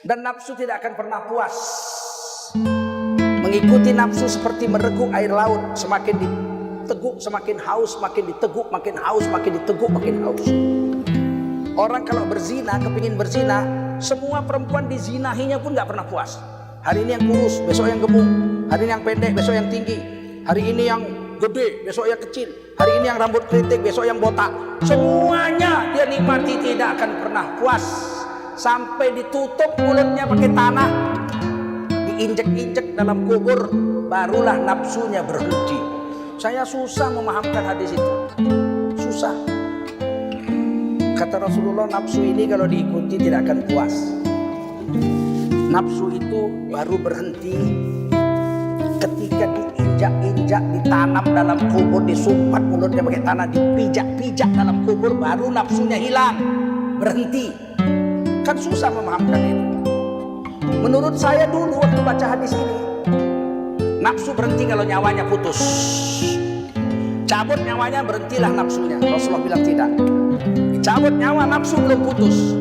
Dan nafsu tidak akan pernah puas. Mengikuti nafsu seperti mereguk air laut, semakin diteguk semakin haus, makin diteguk makin haus, makin diteguk makin haus. Orang kalau berzina, kepingin berzina, semua perempuan dizinahinya pun gak pernah puas. Hari ini yang kurus, besok yang gemuk. Hari ini yang pendek, besok yang tinggi. Hari ini yang gede, besok yang kecil. Hari ini yang rambut keriting, besok yang botak. Semuanya dia nikmati, tidak akan pernah puas. Sampai ditutup mulutnya pakai tanah, diinjek-injek dalam kubur, barulah nafsunya berhenti. Saya susah memahamkan hadis itu, susah. Kata Rasulullah, nafsu ini kalau diikuti tidak akan puas. Nafsu itu baru berhenti ketika diinjak-injak, ditanam dalam kubur, disumpat mulutnya pakai tanah, dipijak-pijak dalam kubur, baru nafsunya hilang, berhenti. Kan susah memahamkan itu. Menurut saya dulu waktu baca hadis ini, nafsu berhenti kalau nyawanya putus. Cabut nyawanya, berhentilah nafsunya. Rasulullah bilang tidak. Dicabut nyawa, nafsu belum putus.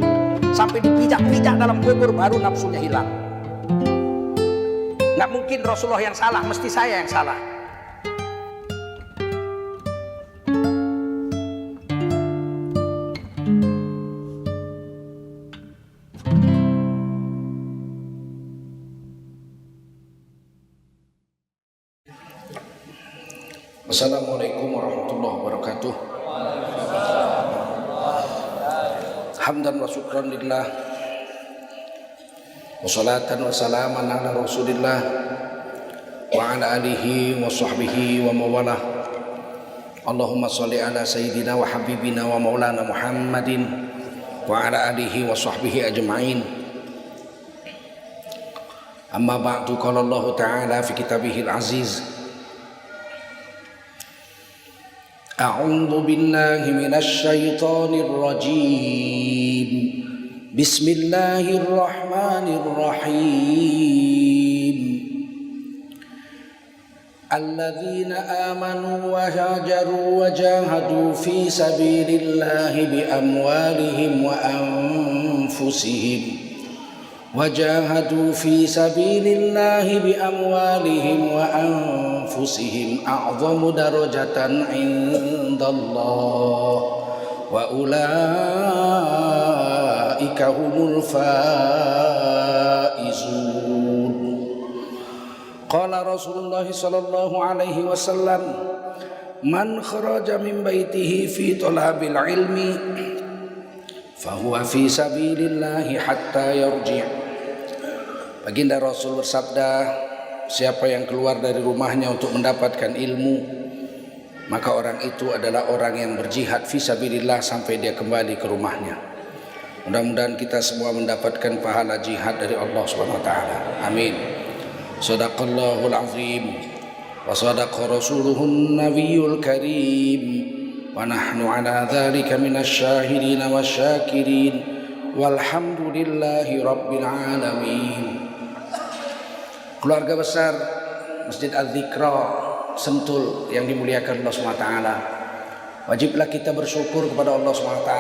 Sampai dipijak-pijak dalam kubur, baru nafsunya hilang. Nggak mungkin Rasulullah yang salah, mesti saya yang salah. Assalamualaikum warahmatullahi wabarakatuh. Hamdan wa syukran lillah, wa salatan wa salaman ala rasulillah wa ala alihi wa sahbihi wa mawalah. Allahumma salli ala sayyidina wa habibina wa maulana Muhammadin wa ala alihi wa sahbihi ajma'in. Amma ba'du, qala Allah ta'ala fi kitabihil aziz, A'udzu billahi minasy syaithanir rajim. Bismillahirrahmanirrahim. Alladzina amanu wa hajaru wa jahadu fi sabilillahi bi amwalihim wa anfusihim. وجاهدوا في سبيل الله بأموالهم وأنفسهم أعظم درجة عند الله وأولئك هم الفائزون. قال رسول الله صلى الله عليه وسلم من خرج من بيته في طلب العلم فهو في سبيل الله حتى يرجع. Baginda Rasul bersabda, siapa yang keluar dari rumahnya untuk mendapatkan ilmu, maka orang itu adalah orang yang berjihad fisabilillah sampai dia kembali ke rumahnya. Mudah-mudahan kita semua mendapatkan pahala jihad dari Allah Subhanahu wa taala. Amin. Shadaqallahul azim wa shadaqa rasuluhun nabiyul karim wa nahnu ala dzalika minasy syahidin wasyakirin walhamdulillahi rabbil alamin. Keluarga besar Masjid Al-Dzikra Sentul yang dimuliakan Allah SWT, wajiblah kita bersyukur kepada Allah SWT.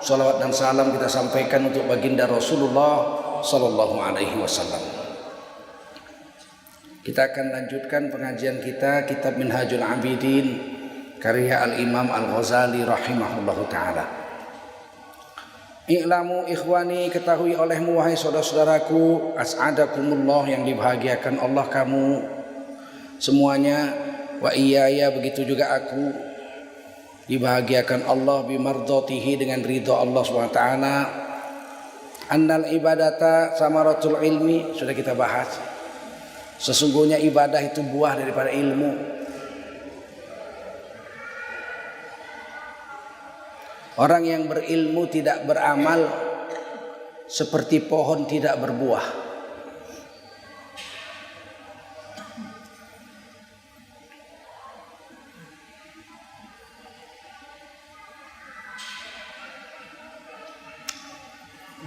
Salawat dan salam kita sampaikan untuk baginda Rasulullah Sallallahu Alaihi Wasallam. Kita akan lanjutkan pengajian kita kitab Minhajul Abidin karya Al-Imam Al-Ghazali rahimahullahu ta'ala. I'lamu ikhwani, ketahui olehmu wahai saudara-saudaraku, as'adakumullah, yang dibahagiakan Allah kamu semuanya, wa iyaya, begitu juga aku dibahagiakan Allah, bimardatihi, dengan ridha Allah SWT. Annal ibadata samaratul ilmi, sudah kita bahas. Sesungguhnya ibadah itu buah daripada ilmu. Orang yang berilmu tidak beramal seperti pohon tidak berbuah.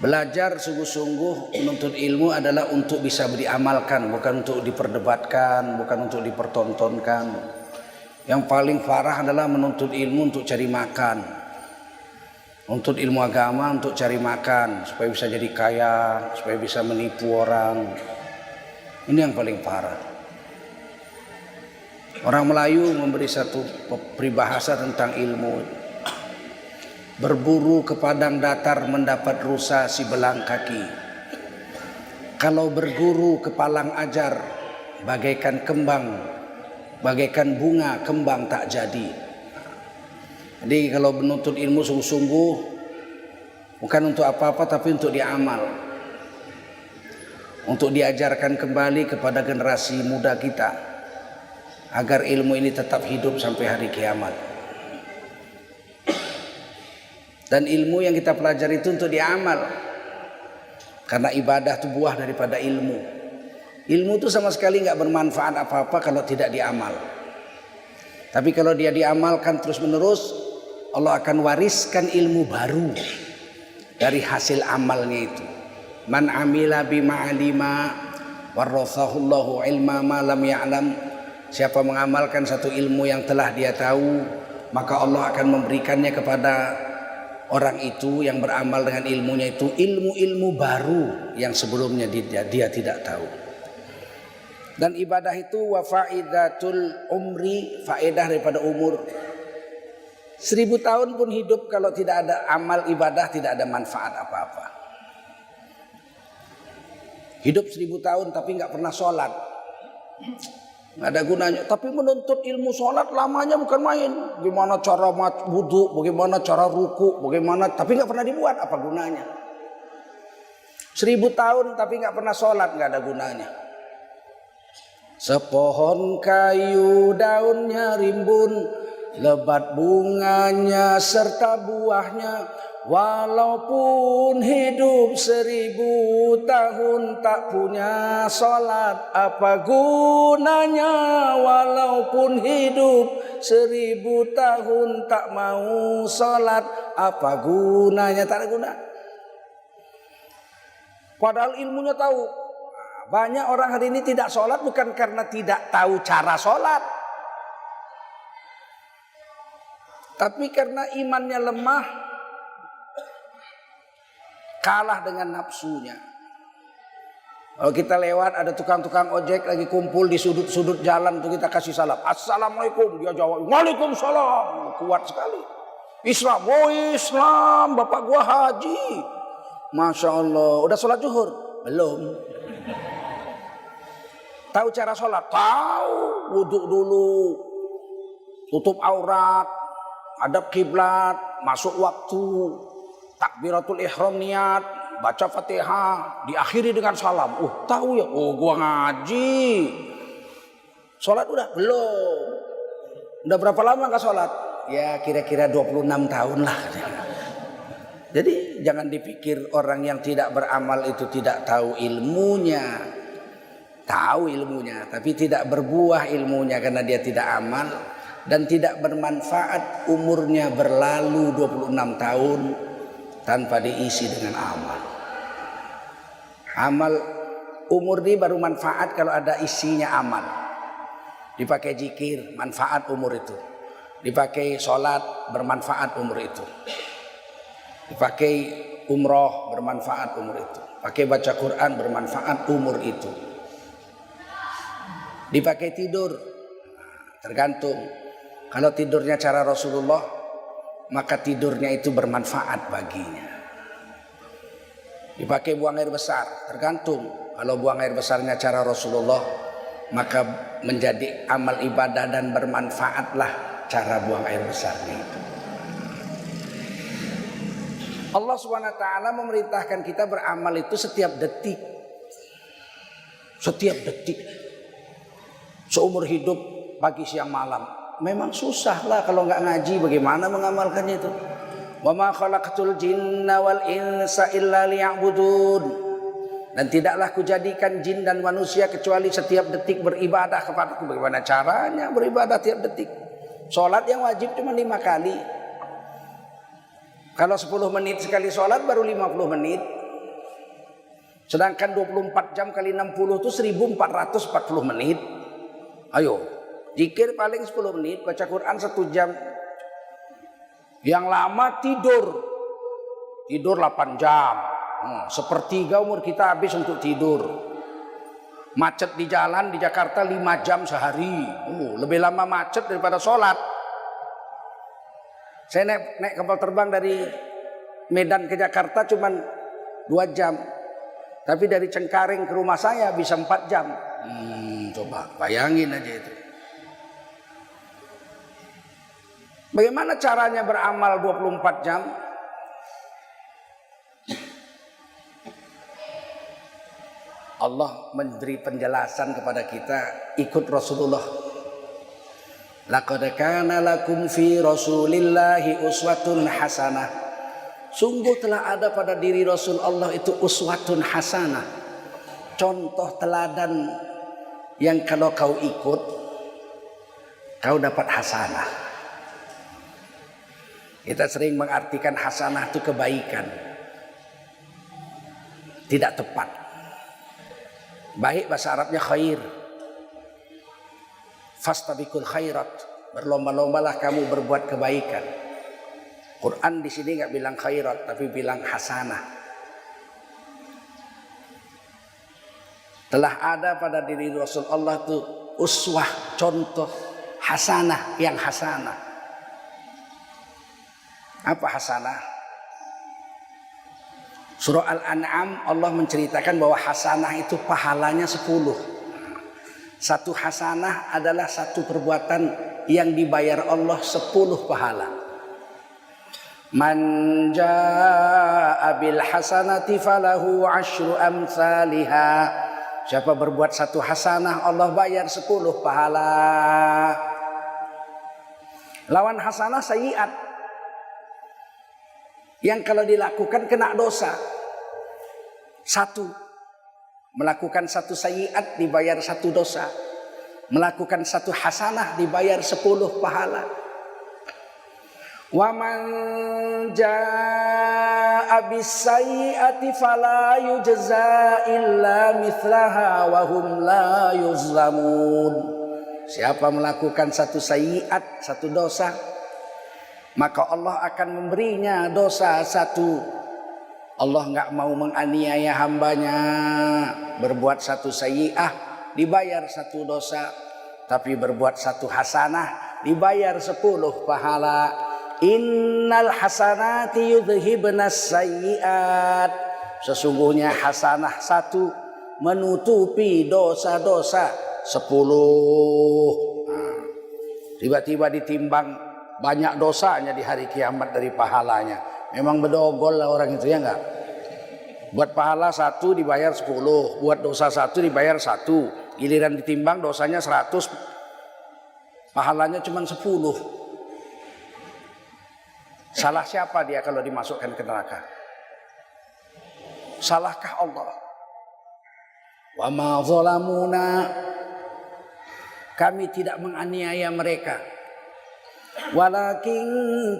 Belajar sungguh-sungguh menuntut ilmu adalah untuk bisa diamalkan, bukan untuk diperdebatkan, bukan untuk dipertontonkan. Yang paling parah adalah menuntut ilmu untuk cari makan. Untuk ilmu agama, untuk cari makan, supaya bisa jadi kaya, supaya bisa menipu orang. Ini yang paling parah. Orang Melayu memberi satu peribahasa tentang ilmu. Berburu ke padang datar mendapat rusa si belang kaki. Kalau berguru ke palang ajar, bagaikan kembang, bagaikan bunga kembang tak jadi. Jadi kalau menuntut ilmu sungguh-sungguh, bukan untuk apa-apa tapi untuk diamal, untuk diajarkan kembali kepada generasi muda kita, agar ilmu ini tetap hidup sampai hari kiamat. Dan ilmu yang kita pelajari itu untuk diamal, karena ibadah itu buah daripada ilmu. Ilmu itu sama sekali nggak bermanfaat apa-apa kalau tidak diamal. Tapi kalau dia diamalkan terus menerus, Allah akan wariskan ilmu baru dari hasil amalnya itu. Man amila bima alima warathahullahu ilma ma lam ya'lam. Siapa mengamalkan satu ilmu yang telah dia tahu, maka Allah akan memberikannya kepada orang itu yang beramal dengan ilmunya itu ilmu-ilmu baru yang sebelumnya dia tidak tahu. Dan ibadah itu wa faidatul umri, faedah daripada umur. 1000 tahun pun hidup kalau tidak ada amal ibadah tidak ada manfaat apa-apa. Hidup 1000 tahun tapi nggak pernah sholat, nggak ada gunanya. Tapi menuntut ilmu sholat lamanya bukan main. Bagaimana cara wudhu, bagaimana cara ruku, bagaimana, tapi nggak pernah dibuat, apa gunanya? 1000 tahun tapi nggak pernah sholat, nggak ada gunanya. Sepohon kayu daunnya rimbun, lebat bunganya serta buahnya, walaupun hidup 1000 tahun tak punya sholat, apa gunanya? Walaupun hidup 1000 tahun tak mau sholat, apa gunanya? Tak ada guna. Padahal ilmunya tahu. Banyak orang hari ini tidak sholat bukan karena tidak tahu cara sholat, tapi karena imannya lemah, kalah dengan nafsunya. Kalau kita lewat ada tukang-tukang ojek lagi kumpul di sudut-sudut jalan, tuh kita kasih salam, assalamualaikum, dia jawab waalaikumsalam, kuat sekali. Islam, oh Islam, bapak gua haji, masya Allah. Udah sholat zuhur? Belum. Tahu cara sholat? Tahu. Wudhu dulu, tutup aurat, hadap kiblat, masuk waktu, takbiratul ihram niat, baca Fatihah, diakhiri dengan salam. Tahu ya? Oh, gua ngaji. Sholat udah? Belum. Udah berapa lama enggak sholat? Ya kira-kira 26 tahun lah. Jadi jangan dipikir orang yang tidak beramal itu tidak tahu ilmunya. Tahu ilmunya, tapi tidak berbuah ilmunya karena dia tidak amal dan tidak bermanfaat. Umurnya berlalu 26 tahun tanpa diisi dengan amal. Amal umur ini baru manfaat kalau ada isinya amal. Dipakai zikir, manfaat umur itu. Dipakai sholat, bermanfaat umur itu. Dipakai umroh, bermanfaat umur itu. Pakai baca Quran, bermanfaat umur itu. Dipakai tidur, tergantung. Kalau tidurnya cara Rasulullah, maka tidurnya itu bermanfaat baginya. Dipakai buang air besar, tergantung. Kalau buang air besarnya cara Rasulullah, maka menjadi amal ibadah dan bermanfaatlah cara buang air besarnya itu. Allah SWT memerintahkan kita beramal itu setiap detik. Setiap detik. Seumur hidup, pagi siang malam. Memang susah lah kalau nggak ngaji, bagaimana mengamalkannya itu. Wa ma khalaqtul jinna wal insa illa liya'budun. Dan tidaklah kujadikan jin dan manusia kecuali setiap detik beribadah kepadaku. Bagaimana caranya beribadah tiap detik? Sholat yang wajib cuma 5 kali. Kalau 10 menit sekali sholat baru 50 menit. Sedangkan 24 jam kali 60 itu 1440 menit. Ayo, zikir paling 10 menit, baca Quran 1 jam. Yang lama tidur tidur 8 jam. Sepertiga umur kita habis untuk tidur. Macet di jalan di Jakarta 5 jam sehari. Lebih lama macet daripada sholat. Saya naik kapal terbang dari Medan ke Jakarta cuma 2 jam. Tapi dari Cengkareng ke rumah saya bisa 4 jam. Coba bayangin aja itu. Bagaimana caranya beramal 24 jam? Allah memberi penjelasan kepada kita, ikut Rasulullah. Laqad kana lakum fi Rasulillahi uswatun hasanah. Sungguh telah ada pada diri Rasul Allah itu uswatun hasanah. Contoh teladan yang kalau kau ikut, kau dapat hasanah. Kita sering mengartikan hasanah itu kebaikan. Tidak tepat. Baik bahasa Arabnya khair. Fastabiqul khairat. Berlomba-lombalah kamu berbuat kebaikan. Quran di sini nggak bilang khairat, tapi bilang hasanah. Telah ada pada diri Rasul Allah itu uswah, contoh hasanah yang hasanah. Apa hasanah? Surah Al-An'am Allah menceritakan bahwa hasanah itu pahalanya 10. Satu hasanah adalah satu perbuatan yang dibayar Allah 10 pahala. Man jaa'a bil hasanati falahu 'asyru amsalha. Siapa berbuat satu hasanah Allah bayar 10 pahala. Lawan hasanah sayyi'at. Yang kalau dilakukan kena dosa. Satu. Melakukan satu sayyi'at dibayar 1 dosa. Melakukan satu hasanah dibayar 10 pahala. Wa man jaa'a bis sayyi'ati fala yujza illa mithlaha wa hum la yuzlamun. Siapa melakukan satu sayyi'at, satu dosa, maka Allah akan memberinya dosa 1. Allah nggak mau menganiaya hambanya. Berbuat satu sayyi'ah dibayar 1 dosa, tapi berbuat satu hasanah dibayar 10 pahala. Innal hasanati yudhibnas sayyi'at. Sesungguhnya hasanah 1 menutupi dosa-dosa 10. Tiba-tiba ditimbang banyak dosanya di hari kiamat dari pahalanya. Memang bedogol lah orang itu, ya enggak? Buat pahala 1 dibayar 10, buat dosa 1 dibayar 1. Giliran ditimbang dosanya 100, pahalanya cuma 10. Salah siapa dia kalau dimasukkan ke neraka? Salahkah Allah? Wa ma zalamuna. Kami tidak menganiaya mereka. Walakin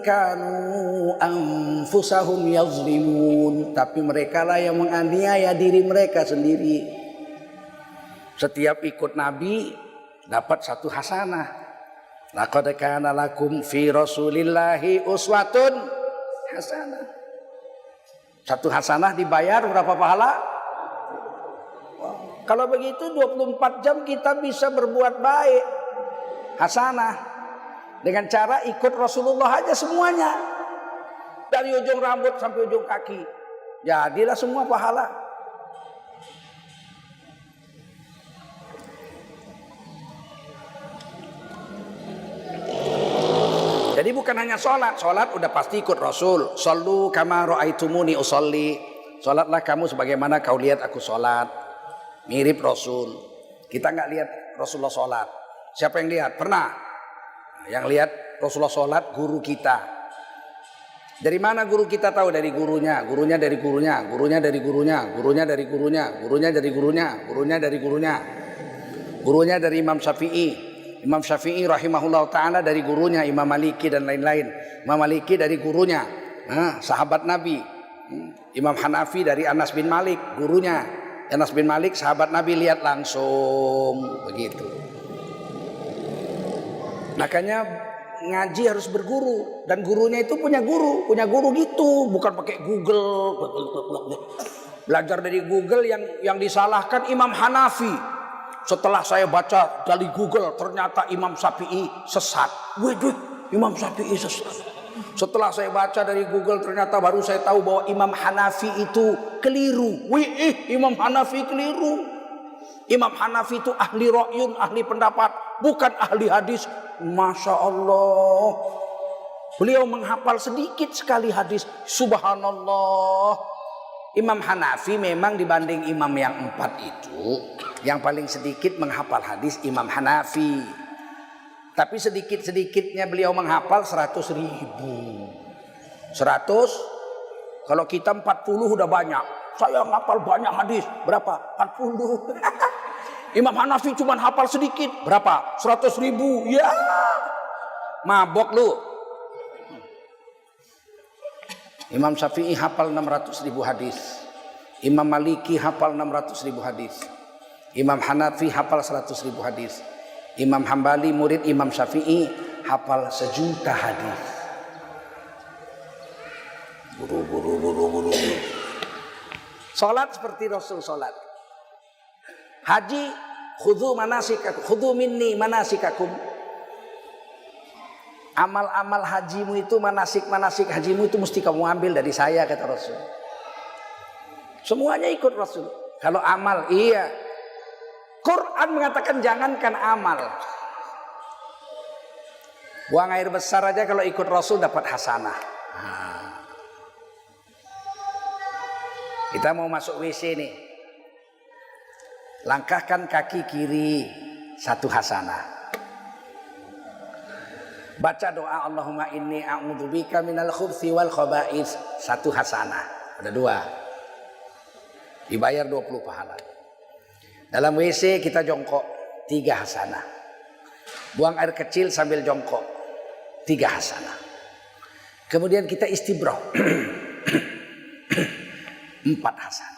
kanu anfusahum yazlimun. Tapi mereka lah yang menganiaya diri mereka sendiri. Setiap ikut Nabi dapat 1 hasanah. Laqad kana lakum fi Rasulillahi uswatun hasanah. 1 hasanah dibayar berapa pahala? Kalau begitu 24 jam kita bisa berbuat baik. Hasanah. Dengan cara ikut Rasulullah aja semuanya. Dari ujung rambut sampai ujung kaki. Jadilah semua pahala. Jadi bukan hanya sholat. Sholat udah pasti ikut Rasul. Shollu kama ra'aitumuni usolli. Sholatlah kamu sebagaimana kau lihat aku sholat. Mirip Rasul. Kita nggak lihat Rasulullah sholat. Siapa yang lihat? Pernah? Yang lihat Rasulullah sholat guru kita. Dari mana guru kita tahu? Dari gurunya. Gurunya dari gurunya. Gurunya dari gurunya. Gurunya dari gurunya. Gurunya dari gurunya. Gurunya dari gurunya. Gurunya dari Imam Syafi'i. Imam Syafi'i rahimahullah ta'ala dari gurunya. Imam Maliki dan lain-lain. Imam Maliki dari gurunya. Sahabat Nabi. Imam Hanafi dari Anas bin Malik. Gurunya. Anas bin Malik sahabat Nabi, lihat langsung. Begitu. Makanya ngaji harus berguru, dan gurunya itu punya guru gitu, bukan pakai Google. Belajar dari Google yang disalahkan Imam Hanafi. Setelah saya baca dari Google ternyata Imam Syafi'i sesat. Waduh, Imam Syafi'i sesat. Setelah saya baca dari Google ternyata baru saya tahu bahwa Imam Hanafi itu keliru. Imam Hanafi keliru. Imam Hanafi itu ahli ra'yun, ahli pendapat, bukan ahli hadis. Masya Allah. Beliau menghafal sedikit sekali hadis. Subhanallah. Imam Hanafi memang dibanding imam yang 4 itu, yang paling sedikit menghafal hadis Imam Hanafi. Tapi sedikit-sedikitnya beliau menghafal 100.000. 100, kalau kita 40 udah banyak. Saya ngapal banyak hadis. Berapa? 40. Imam Hanafi cuma hafal sedikit. Berapa? 100.000. Ya, mabok lu. Imam Syafi'i hafal 600.000 hadis. Imam Maliki hafal 600.000 hadis. Imam Hanafi hafal 100.000 hadis. Imam Hambali murid Imam Syafi'i hafal 1.000.000 hadis. Buru. Salat seperti Rasul salat. Haji, khudhu manasikakum, khudhu minni manasikakum. Amal-amal hajimu itu, manasik hajimu itu mesti kamu ambil dari saya, kata Rasul. Semuanya ikut Rasul. Kalau amal, iya. Quran mengatakan jangankan amal. Buang air besar aja kalau ikut Rasul dapat hasanah. Kita mau masuk WC nih. Langkahkan kaki kiri, 1 hasanah. Baca doa Allahumma inni a'udzubika minal khubuthi wal khaba'is, 1 hasanah. Ada 2. Dibayar 20 pahala. Dalam WC kita jongkok, 3 hasanah. Buang air kecil sambil jongkok, 3 hasanah. Kemudian kita istibroh, 4 hasanah.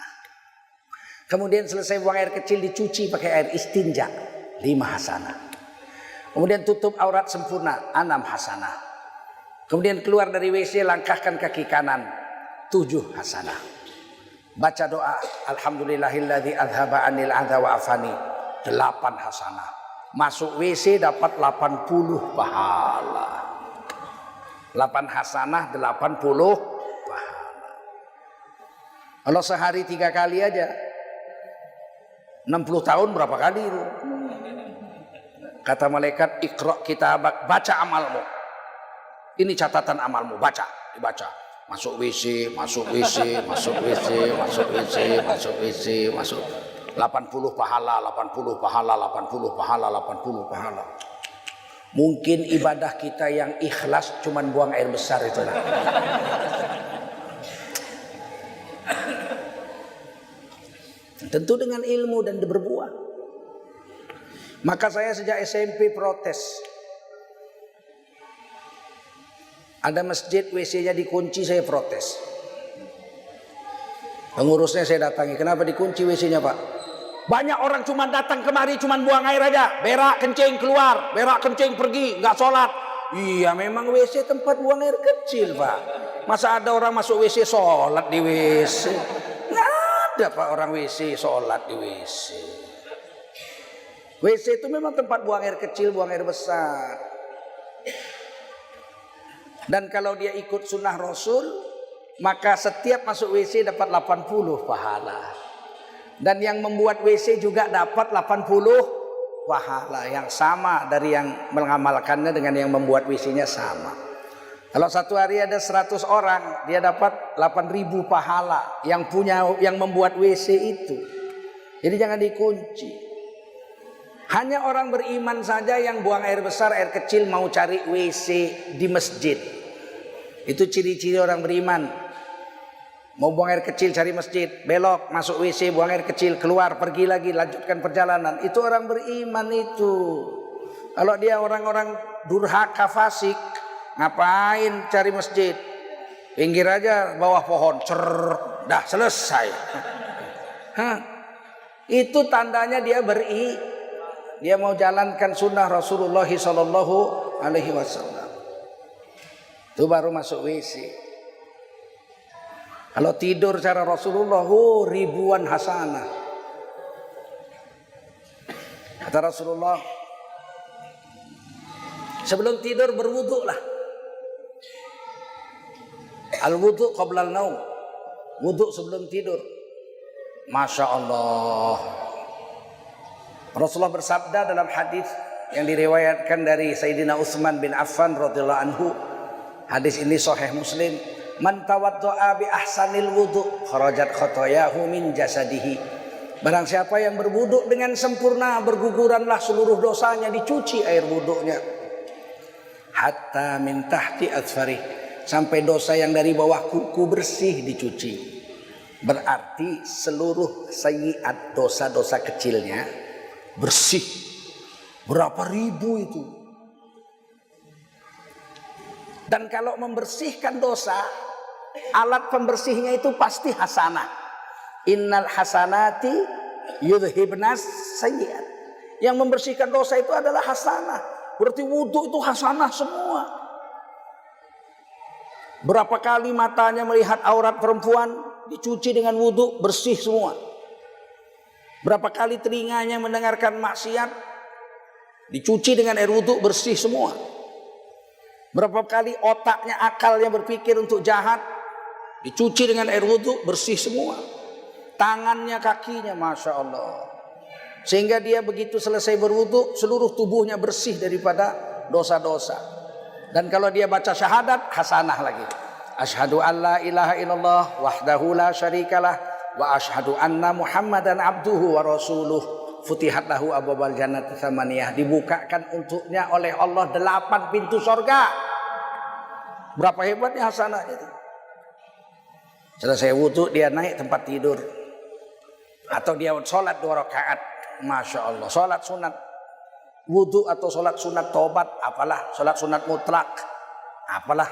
Kemudian selesai buang air kecil dicuci pakai air istinja, 5 hasanah. Kemudian tutup aurat sempurna, 6 hasanah. Kemudian keluar dari WC, langkahkan kaki kanan, 7 hasanah. Baca doa alhamdulillahilladzi adhaba anil adza wa afani, 8 hasanah. Masuk WC dapat 80 pahala. 8 hasanah 80 pahala. Kalau sehari 3 kali aja 60 tahun berapa kali itu? Kata malaikat, Iqra kitabak, baca amalmu. Ini catatan amalmu, baca, dibaca. Masuk WC, masuk WC, masuk WC, masuk WC, masuk WC, masuk 80 pahala, 80 pahala, 80 pahala, 80 pahala. Mungkin ibadah kita yang ikhlas cuman buang air besar itu lah. Tentu dengan ilmu dan berbuah. Maka saya sejak SMP protes. Ada masjid WC-nya dikunci, saya protes. Pengurusnya saya datangi, kenapa dikunci WC-nya Pak? Banyak orang cuma datang kemari cuma buang air aja, berak kencing keluar, berak kencing pergi, nggak sholat. Iya memang WC tempat buang air kecil Pak. Masa ada orang masuk WC sholat di WC? Nggak ada Pak orang WC sholat di WC. WC itu memang tempat buang air kecil, buang air besar. Dan kalau dia ikut sunnah Rasul, maka setiap masuk WC dapat 80 pahala. Dan yang membuat WC juga dapat 80 pahala. Yang sama dari yang mengamalkannya dengan yang membuat WC-nya sama. Kalau satu hari ada 100 orang, dia dapat 8.000 pahala yang membuat WC itu. Jadi jangan dikunci. Hanya orang beriman saja yang buang air besar, air kecil mau cari WC di masjid. Itu ciri-ciri orang beriman. Mau buang air kecil cari masjid, belok masuk WC, buang air kecil, keluar pergi lagi, lanjutkan perjalanan. Itu orang beriman itu. Kalau dia orang-orang durhaka fasik, ngapain cari masjid? Pinggir aja bawah pohon, dah selesai. Itu tandanya dia mau jalankan sunnah Rasulullah sallallahu alaihi wasallam. Itu baru masuk WC. Kalau tidur cara Rasulullah, ribuan hasanah. Kata Rasulullah, sebelum tidur berwuduklah. Al-wudu qabla al-naum. Wuduk sebelum tidur. Masya Allah. Rasulullah bersabda dalam hadis yang diriwayatkan dari Sayyidina Utsman bin Affan radhiyallahu anhu. Hadis ini sahih Muslim. Man tawaddo'a bi ahsanil wudu kharajat khotoyahu min jasadihi. Barang siapa yang berwuduk dengan sempurna, berguguranlah seluruh dosanya, dicuci air wuduknya. Hatta min tahti adfari. Sampai dosa yang dari bawah kuku bersih dicuci. Berarti seluruh sayyiat, dosa-dosa kecilnya bersih. Berapa ribu itu. Dan kalau membersihkan dosa, alat pembersihnya itu pasti hasanah. Innal hasanati yudhibnas sayyiat. Yang membersihkan dosa itu adalah hasanah. Berarti wudhu itu hasanah semua. Berapa kali matanya melihat aurat perempuan, dicuci dengan wudhu, bersih semua. Berapa kali telinganya mendengarkan maksiat, dicuci dengan air wudhu, bersih semua. Berapa kali otaknya, akalnya berpikir untuk jahat, dicuci dengan air wudhu, bersih semua. Tangannya, kakinya, Masya Allah. Sehingga dia begitu selesai berwudhu, seluruh tubuhnya bersih daripada dosa-dosa. Dan kalau dia baca syahadat, hasanah lagi. Asyhadu an la ilaha illallah wahdahu la syarikalah wa asyhadu anna Muhammadan abduhu wa rasuluh. Futihat lahu abwabal jannati tsamaniyah. Dibukakan untuknya oleh Allah 8 pintu surga. Berapa hebatnya hasanah itu. Selesai wudu dia naik tempat tidur. Atau dia sholat 2 rakaat. Masya Allah. Sholat sunat. Wudu atau sholat sunat taubat, apalah. Sholat sunat mutlak, apalah.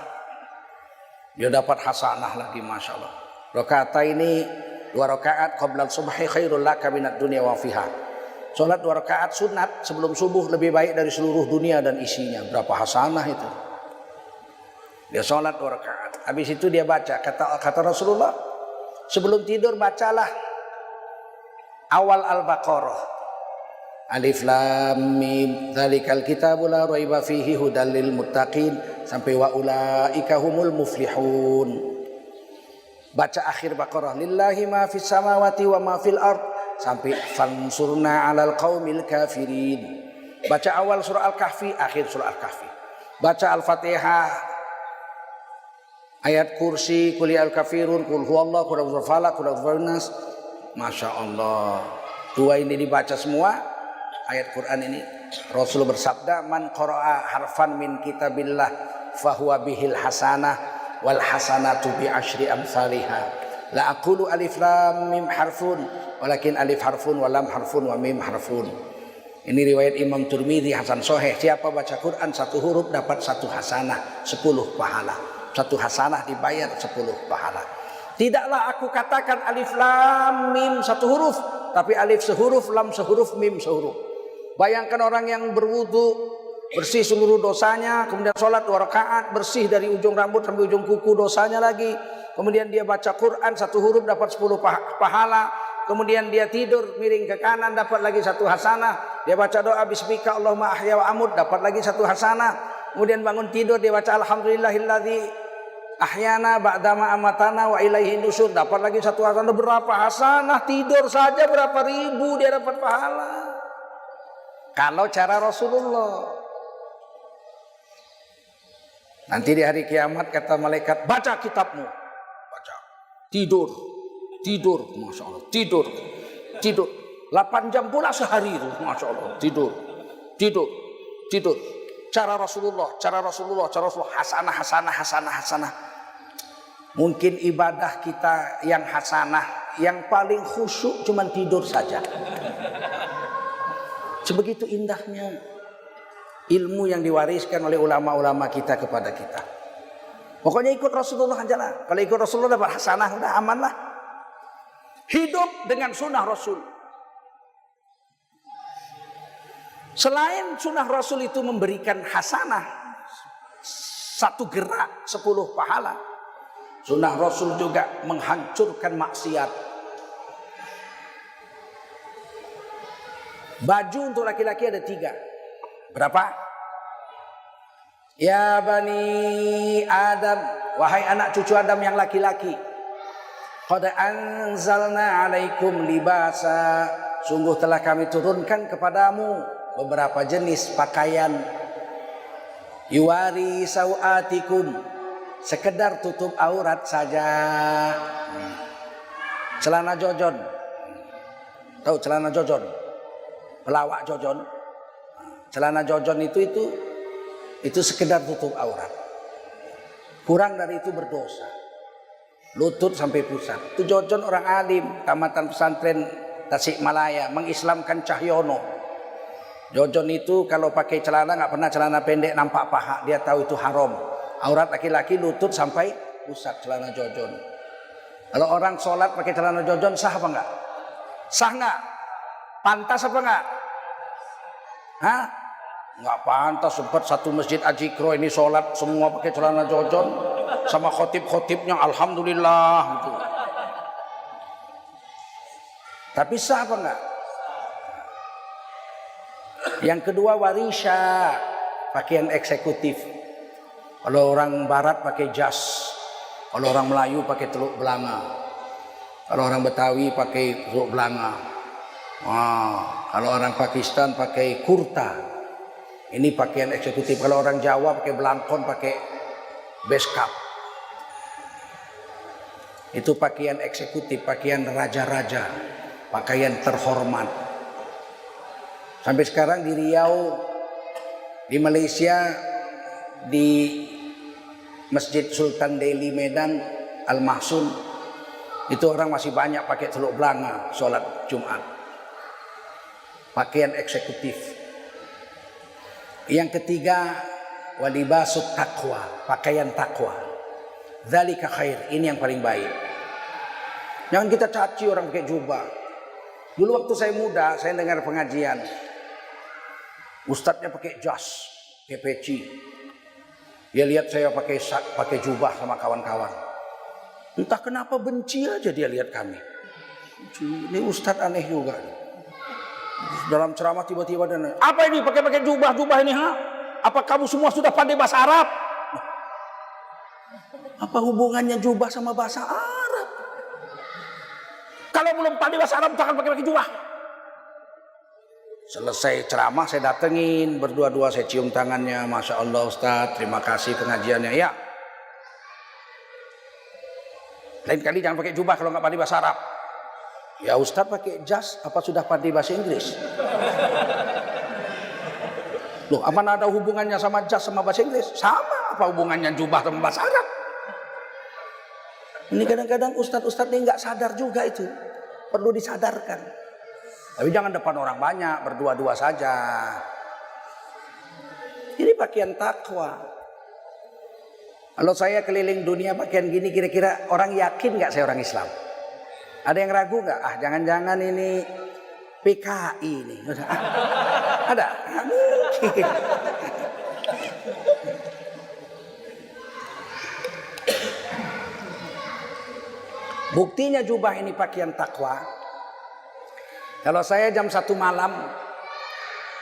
Dia dapat hasanah lagi, Masya Allah. Rakaat ini 2 rakaat qabla subhi khairul laka minad dunya wa fiha. Sholat 2 rakaat sunat sebelum subuh lebih baik dari seluruh dunia dan isinya. Berapa hasanah itu. Dia sholat 2 rakaat. Habis itu dia baca. Kata Rasulullah, sebelum tidur bacalah awal Al-Baqarah. Alif lam mim dzalikal kitabu la raiba fihi hudal lil muttaqin sampai wa ulaika humul muflihun. Baca akhir Baqarah, lillahi ma fis samawati wa ma fil ard sampai fansurna 'alal qaumil kafirin. Baca awal surah Al-Kahfi, akhir surah Al-Kahfi. Baca Al-Fatihah, ayat kursi, qul ya al-kafirun, qul huwallahu, qul a'udzu falaq, qul a'udzu binnas. Masya Allah. 2 ini dibaca semua. Ayat Quran ini Rasul bersabda, man qara'a harfan min kitabillah fahuwa bihil hasanah wal hasanatu bi asyri amsalihha. La aqulu alif lam mim harfun walakin alif harfun wa lam harfun wa mim harfun. Ini riwayat Imam Tirmidzi hasan sahih. Siapa baca Quran 1 huruf dapat 1 hasanah, 10 pahala. 1 hasanah dibayar 10 pahala. Tidaklah aku katakan alif lam mim 1 huruf, tapi alif sehuruf, lam sehuruf, mim sehuruf. Bayangkan orang yang berwudu, bersih seluruh dosanya, kemudian sholat 2 rakaat, bersih dari ujung rambut sampai ujung kuku dosanya lagi. Kemudian dia baca Quran 1 huruf dapat 10 pahala. Kemudian dia tidur miring ke kanan dapat lagi 1 hasanah. Dia baca doa bismika Allahumma ahya wa amut dapat lagi 1 hasanah. Kemudian bangun tidur dia baca alhamdulillahilladzi ahyana ba'dama amatana wa ilaihi nusyur dapat lagi 1 hasanah. Berapa hasanah? Tidur saja berapa ribu dia dapat pahala. Kalau cara Rasulullah. Nanti di hari kiamat kata malaikat, baca kitabmu. Baca. Tidur. Masya Allah. Tidur. 8 jam pula sehari itu. Masya Allah. Tidur. Cara Rasulullah. Hasanah. Mungkin ibadah kita yang hasanah, yang paling khusyuk cuma tidur saja. Sebegitu indahnya ilmu yang diwariskan oleh ulama-ulama kita kepada kita. Pokoknya ikut Rasulullah aja lah. Kalau ikut Rasulullah dapat hasanah, udah aman lah. Hidup dengan sunnah Rasul. Selain sunnah Rasul itu memberikan hasanah, Satu gerak 10 pahala. Sunnah Rasul juga menghancurkan maksiat. Baju untuk laki-laki ada 3. Berapa? Ya Bani Adam, wahai anak cucu Adam yang laki-laki. Qad anzalna alaikum libasa, sungguh telah kami turunkan kepadamu beberapa jenis pakaian. Yuwari sawatikum, sekedar tutup aurat saja. Celana jojon. Tahu celana jojon? Pelawak jojon. Celana jojon itu sekedar tutup aurat. Kurang dari itu berdosa. Lutut sampai pusat. Itu jojon orang alim, tamatan pesantren Tasikmalaya, mengislamkan Cahyono. Jojon itu kalau pakai celana, nggak pernah celana pendek nampak paha, dia tahu itu haram. Aurat laki-laki lutut sampai pusat celana jojon. Kalau orang sholat pakai celana jojon sah apa enggak? Sah nggak? Pantas apa enggak? Hah? Nggak pantas. Sempat satu masjid Ajikro ini sholat semua pakai celana jojon, sama khotib-khotibnya alhamdulillah gitu. Tapi sah apa enggak? Yang kedua warisha, pakaian eksekutif. Kalau orang barat pakai jas, kalau orang Melayu pakai teluk belanga, kalau orang Betawi pakai teluk belanga, kalau orang Pakistan pakai kurta. Ini pakaian eksekutif. Kalau orang Jawa pakai belangkon, pakai beskap. Itu pakaian eksekutif, pakaian raja-raja, pakaian terhormat. Sampai sekarang di Riau, di Malaysia, di Masjid Sultan Delhi Medan Al-Mahsun, itu orang masih banyak pakai teluk belanga sholat Jumat. Pakaian eksekutif. Yang ketiga, walibasut taqwa, pakaian takwa. Dzalika khair, ini yang paling baik. Jangan kita caci orang pakai jubah. Dulu waktu saya muda, saya dengar pengajian. Ustadznya pakai jas, pakai peci. Dia lihat saya pakai jubah sama kawan-kawan. Entah kenapa benci aja dia lihat kami. Ini ustadz aneh juga. Dalam ceramah tiba-tiba dan apa ini pakai jubah ini ha? Apa kamu semua sudah pandai bahasa Arab? Apa hubungannya jubah sama bahasa Arab? Kalau belum pandai bahasa Arab jangan pakai jubah. Selesai ceramah saya datengin, berdua-dua saya cium tangannya. Masya Allah Ustadz, terima kasih pengajiannya. Ya, lain kali jangan pakai jubah kalau nggak pandai bahasa Arab. Ya Ustadz pakai jas, apa sudah pandai bahasa Inggris? Loh, apa ada hubungannya sama jas sama bahasa Inggris? Sama, apa hubungannya jubah sama bahasa Arab? Ini kadang-kadang ustadz-ustadz ini nggak sadar juga itu, perlu disadarkan. Tapi jangan depan orang banyak, berdua-dua saja. Ini pakaian takwa. Kalau saya keliling dunia pakaian gini, kira-kira orang yakin nggak saya orang Islam? Ada yang ragu nggak? Ah, jangan-jangan ini PKI ini. Ada? Nggak mungkin. Buktinya jubah ini pakaian takwa. Kalau saya jam 1 malam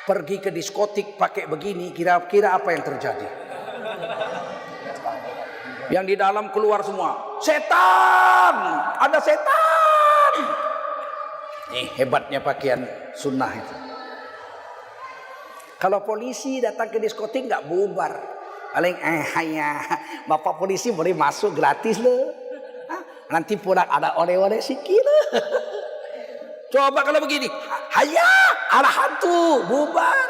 pergi ke diskotik pakai begini, kira-kira apa yang terjadi? Yang di dalam keluar semua, setan, ada setan. Nih hebatnya pakaian sunnah itu. Kalau polisi datang ke diskotik nggak bubar, paling ya, bapak polisi boleh masuk gratis loh. Nanti pulang ada oleh-oleh sikit loh. Coba kalau begini, haya, ada hantu, bubar.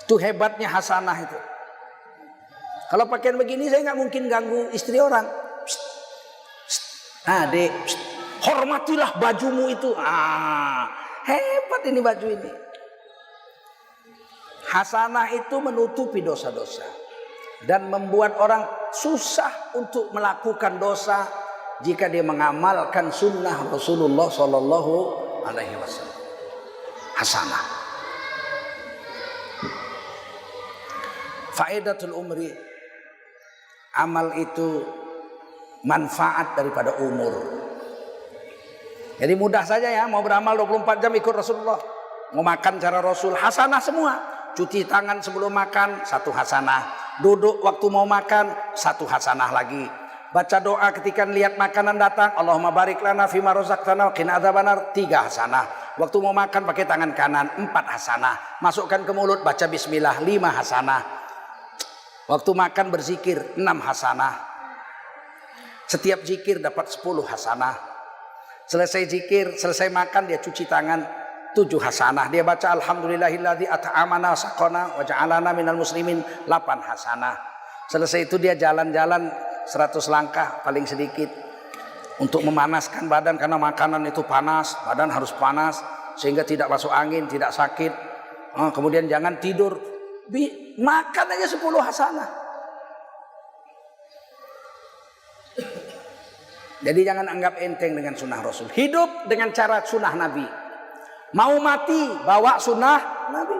Itu hebatnya hasanah itu. Kalau pakaian begini saya nggak mungkin ganggu istri orang. Psst, psst. Dek, psst. Hormatilah bajumu itu. Hebat ini baju ini. Hasanah itu menutupi dosa-dosa dan membuat orang susah untuk melakukan dosa jika dia mengamalkan sunnah Rasulullah Sallallahu Alaihi Wasallam. Hasanah. Faedatul umri, amal itu manfaat daripada umur. Jadi mudah saja ya, mau beramal 24 jam ikut Rasulullah. Mau makan cara Rasul, hasanah semua. Cuci tangan sebelum makan, 1 hasanah. Duduk waktu mau makan, 1 hasanah lagi. Baca doa ketika lihat makanan datang, Allahumma barik lana fima razaqtana wa qina adzabannar, 3 hasanah. Waktu mau makan pakai tangan kanan, 4 hasanah. Masukkan ke mulut, baca bismillah, 5 hasanah. Waktu makan berzikir, 6 hasanah. Setiap zikir dapat 10 hasanah. Selesai zikir, selesai makan dia cuci tangan, 7 hasanah. Dia baca alhamdulillahilladzi at'amana saqana wa ja'alana minal muslimin, 8 hasanah. Selesai itu dia jalan-jalan 100 langkah paling sedikit untuk memanaskan badan, karena makanan itu panas, badan harus panas sehingga tidak masuk angin, tidak sakit. Kemudian jangan tidur, makan aja 10 hasanah. Jadi jangan anggap enteng dengan sunnah Rasul. Hidup dengan cara sunnah Nabi. Mau mati bawa sunnah Nabi.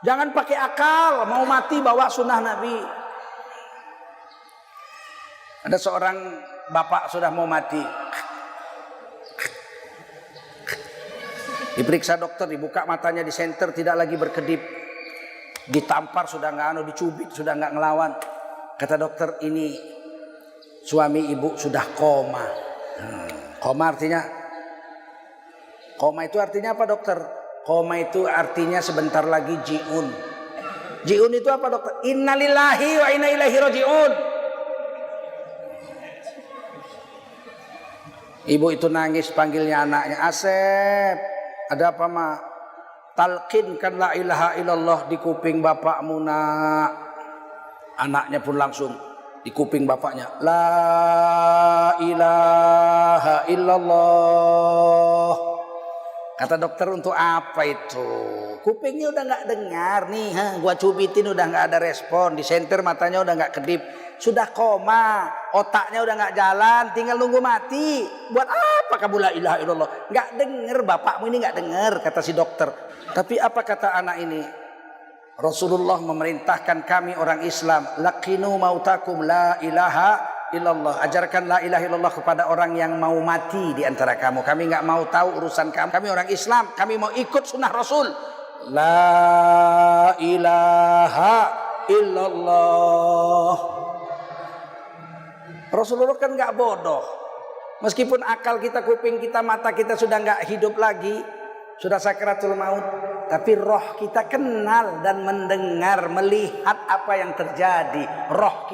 Jangan pakai akal, mau mati bawa sunnah Nabi. Ada seorang bapak sudah mau mati. Diperiksa dokter, dibuka matanya, di senter tidak lagi berkedip. Ditampar sudah nggak dicubit sudah nggak ngelawan. Kata dokter, ini suami ibu sudah koma. Koma artinya? Koma itu artinya apa dokter? Koma itu artinya sebentar lagi jiun. Jiun itu apa dokter? Innalillahi wa inna ilaihi rajiun. Ibu itu nangis, panggilnya anaknya, Asep, ada apa ma? Talqinkan la ilaha illallah di kuping bapakmu nak. Anaknya pun langsung di kuping bapaknya, la ilaha illallah. Kata dokter, untuk apa itu? Kupingnya udah nggak dengar nih, gua cubitin udah nggak ada respon, di senter matanya udah nggak kedip, sudah koma, otaknya udah nggak jalan, tinggal nunggu mati. Buat apa kamu la ilaha illallah? Nggak denger, bapakmu ini nggak denger, kata si dokter. Tapi apa kata anak ini? Rasulullah memerintahkan kami orang Islam, laqinu mautakum la ilaha illallah. Ajarkan la ilaha illallah kepada orang yang mau mati di antara kamu. Kami nggak mau tahu urusan kamu. Kami orang Islam, kami mau ikut sunnah Rasul. La ilaha illallah. Rasulullah kan nggak bodoh. Meskipun akal kita, kuping kita, mata kita sudah nggak hidup lagi, sudah sakratul maut, tapi roh kita kenal dan mendengar, melihat apa yang terjadi. Roh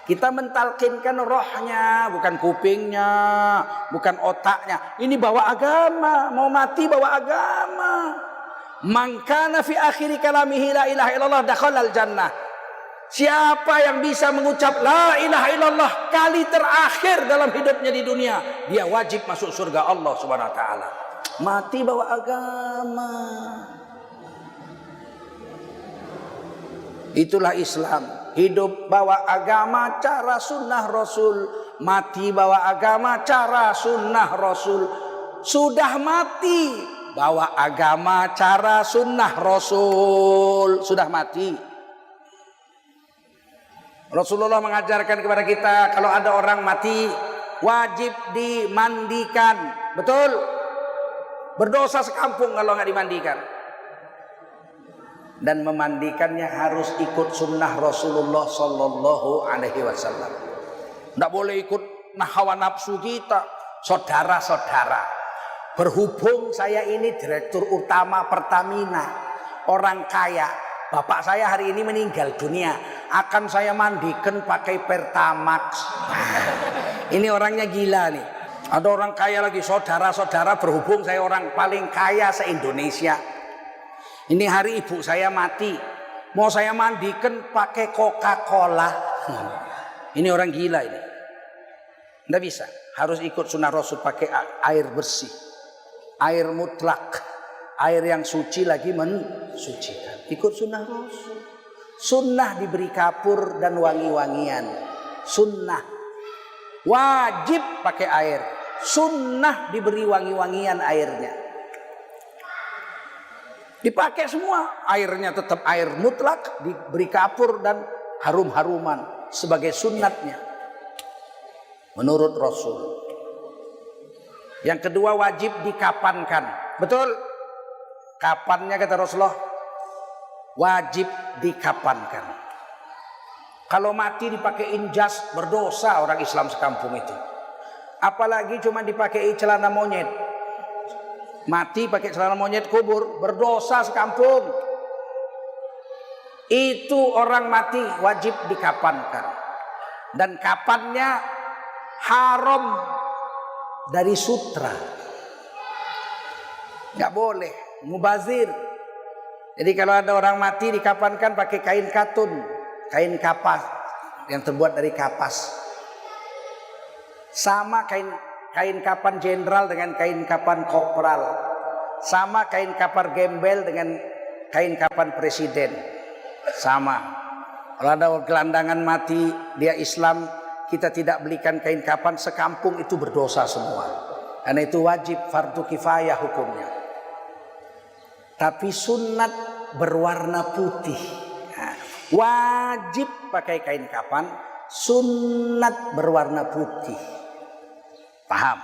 kita mentalkinkan rohnya, bukan kupingnya, bukan otaknya. Ini bawa agama, mau mati bawa agama. Man kana fi akhiri kalamihi la ilaha illallah dakhalal jannah. Siapa yang bisa mengucap la ilaha illallah kali terakhir dalam hidupnya di dunia, dia wajib masuk surga Allah Subhanahu wa taala. Mati bawa agama. Itulah Islam. Hidup bawa agama cara sunnah Rasul. Mati bawa agama cara sunnah Rasul. Sudah mati bawa agama cara sunnah Rasul. Sudah mati. Rasulullah mengajarkan kepada kita, kalau ada orang mati wajib dimandikan. Betul? Berdosa sekampung kalau nggak dimandikan. Dan memandikannya harus ikut sunnah Rasulullah Sallallahu Alaihi Wasallam. Tidak boleh ikut hawa nafsu kita. Saudara-saudara, berhubung saya ini direktur utama Pertamina, orang kaya, bapak saya hari ini meninggal dunia, akan saya mandikan pakai Pertamax. Ini orangnya gila nih. Ada orang kaya lagi, saudara-saudara, berhubung saya orang paling kaya se-Indonesia. Ini hari ibu saya mati, mau saya mandikan pakai Coca-Cola. Ini orang gila ini. Tidak bisa, harus ikut sunnah Rasul, pakai air bersih, air mutlak, air yang suci lagi mensucikan. Ikut sunnah Rasul. Sunnah diberi kapur dan wangi-wangian. Sunnah wajib pakai air. Sunnah diberi wangi-wangian airnya. Dipakai semua, airnya tetap air mutlak, diberi kapur dan harum-haruman sebagai sunnatnya menurut Rasul. Yang kedua, wajib dikapankan. Betul? Kapannya kata Rasulullah, wajib dikapankan. Kalau mati dipakein jas, berdosa orang Islam sekampung itu. Apalagi cuma dipakai celana monyet. Mati pakai celana monyet kubur, berdosa sekampung. Itu orang mati wajib dikapankan. Dan kapannya haram dari sutra. Nggak boleh, mubazir. Jadi kalau ada orang mati dikapankan pakai kain katun, kain kapas yang terbuat dari kapas. Sama kain kapan jenderal dengan kain kapan kopral. Sama kain kapar gembel dengan kain kapan presiden. Sama. Kalau ada gelandangan mati, dia Islam, kita tidak belikan kain kapan, sekampung itu berdosa semua. Karena itu wajib fardu kifayah hukumnya. Tapi sunat berwarna putih. Nah, wajib pakai kain kapan, sunat berwarna putih. Paham?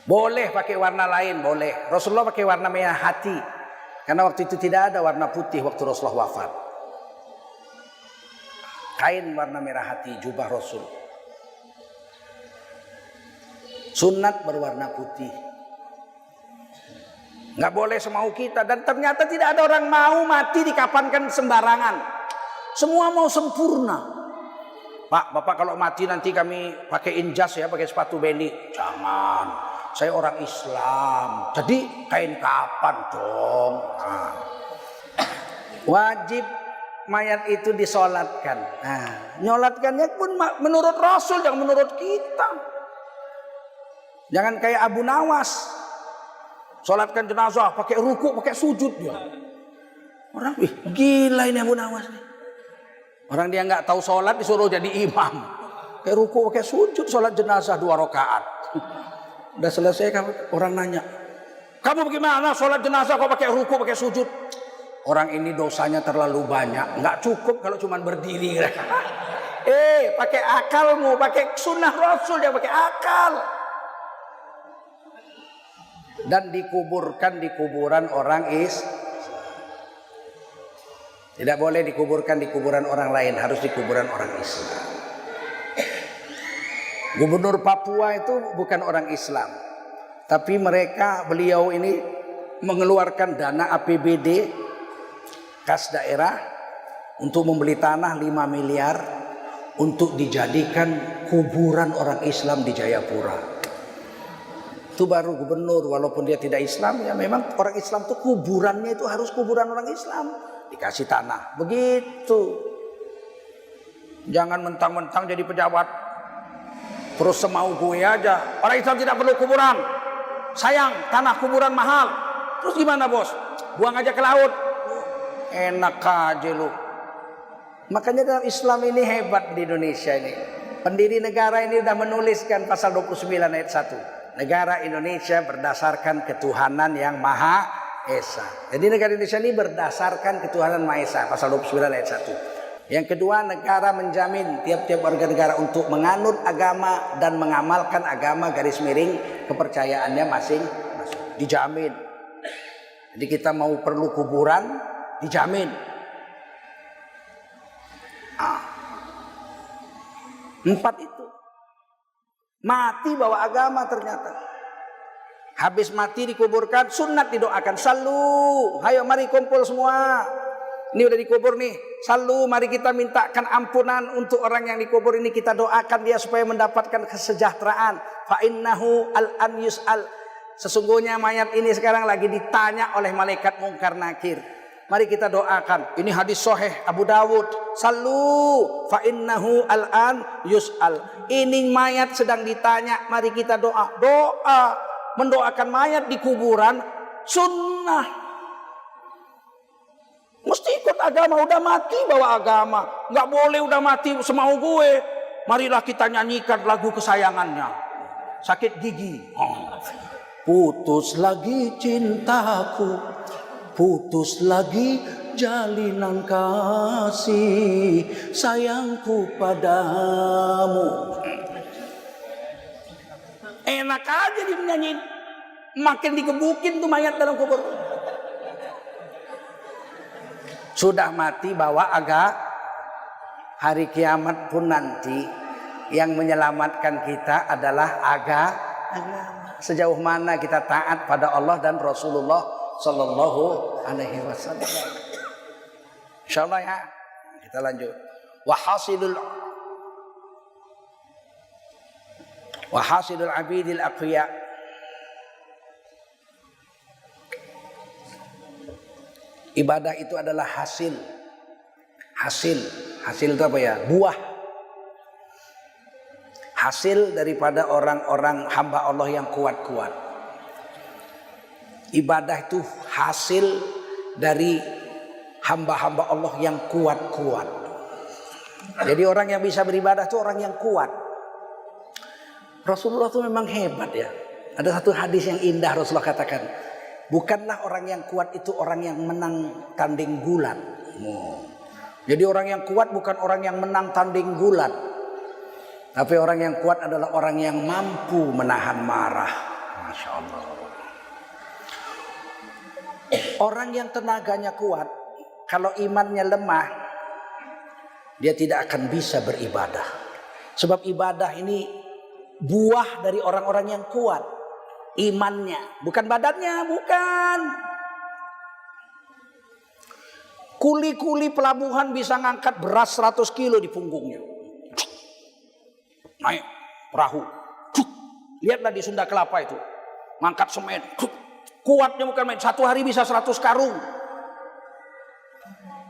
Boleh pakai warna lain, boleh. Rasulullah pakai warna merah hati. Karena waktu itu tidak ada warna putih waktu Rasulullah wafat. Kain warna merah hati, jubah Rasul. Sunat berwarna putih. Nggak boleh semau kita. Dan ternyata tidak ada orang mau mati dikapankan sembarangan. Semua mau sempurna. Pak, Bapak kalau mati nanti kami pakaiin jas ya, pakai sepatu beli. Jangan, saya orang Islam. Jadi kain kapan dong. Nah. Wajib mayat itu disolatkan. Nah, nyolatkannya pun menurut Rasul, jangan menurut kita. Jangan kayak Abu Nawas. Solatkan jenazah, pakai ruku, pakai sujud dia. Orang, gila ini Abu Nawas nih. Orang dia nggak tahu sholat disuruh jadi imam. Kayak ruku, pakai sujud, sholat jenazah 2 rakaat. Udah selesai orang nanya, kamu bagaimana sholat jenazah kok pakai ruku, pakai sujud? Orang ini dosanya terlalu banyak, nggak cukup kalau cuma berdiri. Pakai akalmu, pakai sunnah Rasul, dia pakai akal. Dan dikuburkan di kuburan orang Islam. Tidak boleh dikuburkan di kuburan orang lain, harus di kuburan orang Islam. Gubernur Papua itu bukan orang Islam, tapi beliau ini mengeluarkan dana APBD kas daerah untuk membeli tanah 5 miliar untuk dijadikan kuburan orang Islam di Jayapura. Itu baru gubernur, walaupun dia tidak Islam, ya memang orang Islam itu kuburannya itu harus kuburan orang Islam. Dikasih tanah, begitu. Jangan mentang-mentang jadi pejabat terus semau gue aja. Orang Islam tidak perlu kuburan. Sayang, tanah kuburan mahal. Terus gimana bos? Buang aja ke laut. Enak aja lu. Makanya dalam Islam ini hebat di Indonesia ini. Pendiri negara ini sudah menuliskan pasal 29 ayat 1. Negara Indonesia berdasarkan ketuhanan yang Maha Esa. Jadi negara Indonesia ini berdasarkan ketuhanan Maha Esa, pasal 29 ayat 1. Yang kedua, negara menjamin tiap-tiap warga negara untuk menganut agama dan mengamalkan agama garis miring kepercayaannya masing-masing. Dijamin. Jadi kita mau perlu kuburan, dijamin. Empat itu. Mati bawa agama ternyata. Habis mati dikuburkan, sunat didoakan. Salu, ayo mari kumpul semua. Ini udah dikubur nih. Salu, mari kita mintakan ampunan untuk orang yang dikubur ini. Kita doakan dia supaya mendapatkan kesejahteraan. Fa innahu al-an yus'al. Sesungguhnya mayat ini sekarang lagi ditanya oleh malaikat mungkar nakir. Mari kita doakan. Ini hadis sahih Abu Dawud. Salu fa innahu al-an yus'al. Ini mayat sedang ditanya, mari kita doa. Doa mendoakan mayat di kuburan sunnah. Mesti ikut agama, udah mati bawa agama. Nggak boleh udah mati semau gue. Marilah kita nyanyikan lagu kesayangannya. Sakit gigi. Putus lagi cintaku, putus lagi jalinan kasih sayangku padamu. Enak aja dinyanyiin, makin digebukin tuh mayat dalam kubur. Sudah mati bawa agak, hari kiamat pun nanti yang menyelamatkan kita adalah agama. Sejauh mana kita taat pada Allah dan Rasulullah Sallallahu Alaihi Wasallam. Insyaallah ya, kita lanjut. Wahasilul abidil aqwiya. Ibadah itu adalah hasil. Hasil itu apa ya? Buah. Hasil daripada orang-orang hamba Allah yang kuat-kuat. Ibadah itu hasil dari hamba-hamba Allah yang kuat-kuat. Jadi orang yang bisa beribadah itu orang yang kuat. Rasulullah itu memang hebat ya. Ada satu hadis yang indah Rasulullah katakan, bukanlah orang yang kuat itu orang yang menang tanding gulat. Jadi orang yang kuat bukan orang yang menang tanding gulat. Tapi orang yang kuat adalah orang yang mampu menahan marah. Masya Allah. Orang yang tenaganya kuat, kalau imannya lemah, dia tidak akan bisa beribadah. Sebab ibadah ini buah dari orang-orang yang kuat. Imannya, bukan badannya, bukan. Kuli-kuli pelabuhan bisa ngangkat beras 100 kilo di punggungnya. Naik perahu. Lihatlah di Sunda Kelapa itu. Ngangkat semen. Kuatnya bukan main. Satu hari bisa 100 karung.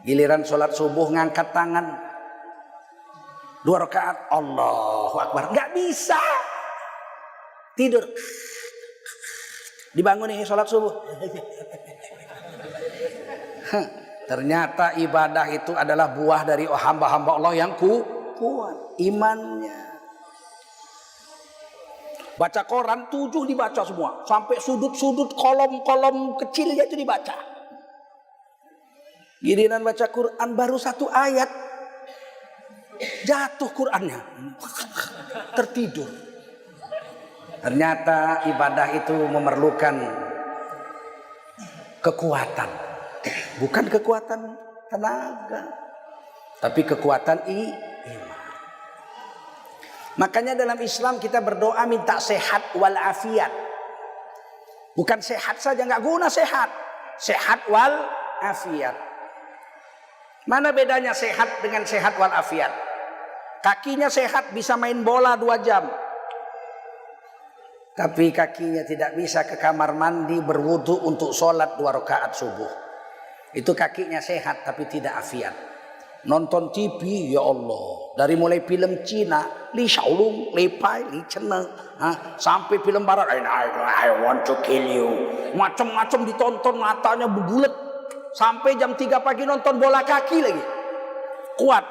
Giliran sholat subuh ngangkat tangan. 2 rakaat. Allahu Akbar. Gak bisa. Tidur. Dibangun nih sholat subuh. Ternyata ibadah itu adalah buah dari hamba-hamba Allah yang kuat. Imannya. Baca koran 7 dibaca semua. Sampai sudut-sudut kolom-kolom kecilnya itu dibaca. Giliran baca Quran baru 1 ayat. Jatuh Qurannya. Tertidur. Ternyata ibadah itu memerlukan kekuatan. Bukan kekuatan tenaga. Tapi kekuatan iman. Makanya dalam Islam kita berdoa minta sehat wal afiat. Bukan sehat saja, nggak guna sehat. Sehat wal afiat. Mana bedanya sehat dengan sehat wal afiat? Kakinya sehat bisa main bola 2 jam. Tapi kakinya tidak bisa ke kamar mandi berwudu untuk sholat 2 rakaat subuh. Itu kakinya sehat tapi tidak afiat. Nonton TV ya Allah, dari mulai film Cina, Li Shaolong, Li Pai, Li Chen, sampai film barat, I want to kill you, macam-macam ditonton, matanya berbulet, sampai jam 3 pagi nonton bola kaki lagi, kuat.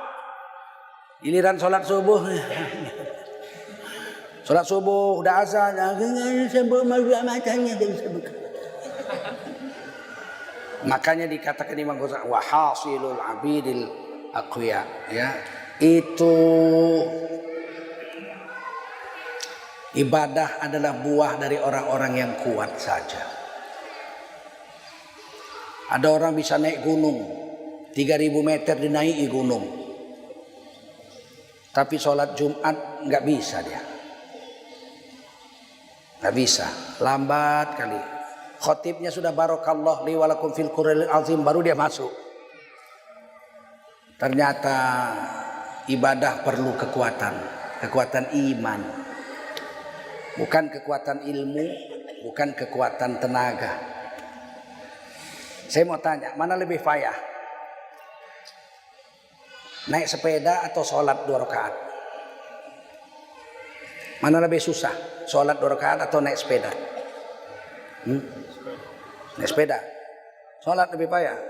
Giliran sholat subuh, udah azan, makanya dikatakan Imam Ghazali wahasilul abidil aqwiya, ya, itu ibadah adalah buah dari orang-orang yang kuat saja. Ada orang bisa naik gunung 3000 meter dinaiki gunung, tapi sholat Jumat nggak bisa dia, nggak bisa, lambat kali. Khotibnya sudah barakallah li walakum fil Qur'anil azim baru dia masuk. Ternyata ibadah perlu kekuatan iman. Bukan kekuatan ilmu, bukan kekuatan tenaga. Saya mau tanya, mana lebih payah? Naik sepeda atau sholat 2 rakaat? Mana lebih susah? Sholat 2 rakaat atau naik sepeda? Naik sepeda. Sholat lebih payah.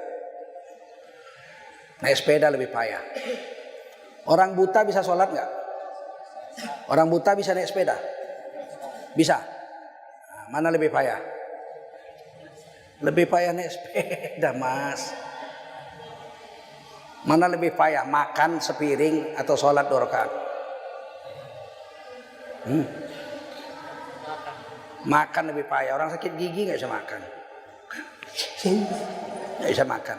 Naik sepeda lebih payah. Orang buta bisa sholat nggak? Orang buta bisa naik sepeda? Bisa. mana lebih payah? Lebih payah naik sepeda, Mas. Mana lebih payah, makan sepiring atau sholat 2 rakaat? Makan lebih payah. Orang sakit gigi nggak bisa makan. Nggak bisa makan.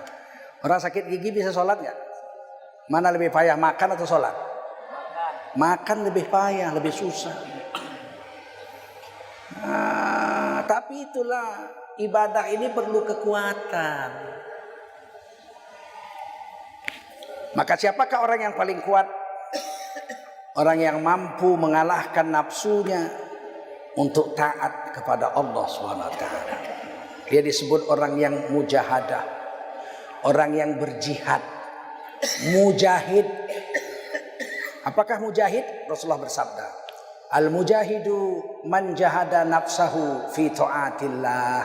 Orang sakit gigi bisa sholat nggak? Mana lebih payah, makan atau sholat? Makan lebih payah, lebih susah. Tapi itulah, ibadah ini perlu kekuatan. Maka siapakah orang yang paling kuat? Orang yang mampu mengalahkan nafsunya untuk taat kepada Allah SWT. Dia disebut orang yang mujahadah, orang yang berjihad, mujahid. Apakah mujahid? Rasulullah bersabda, al-mujahidu man jahada nafsahu fi ta'atillah.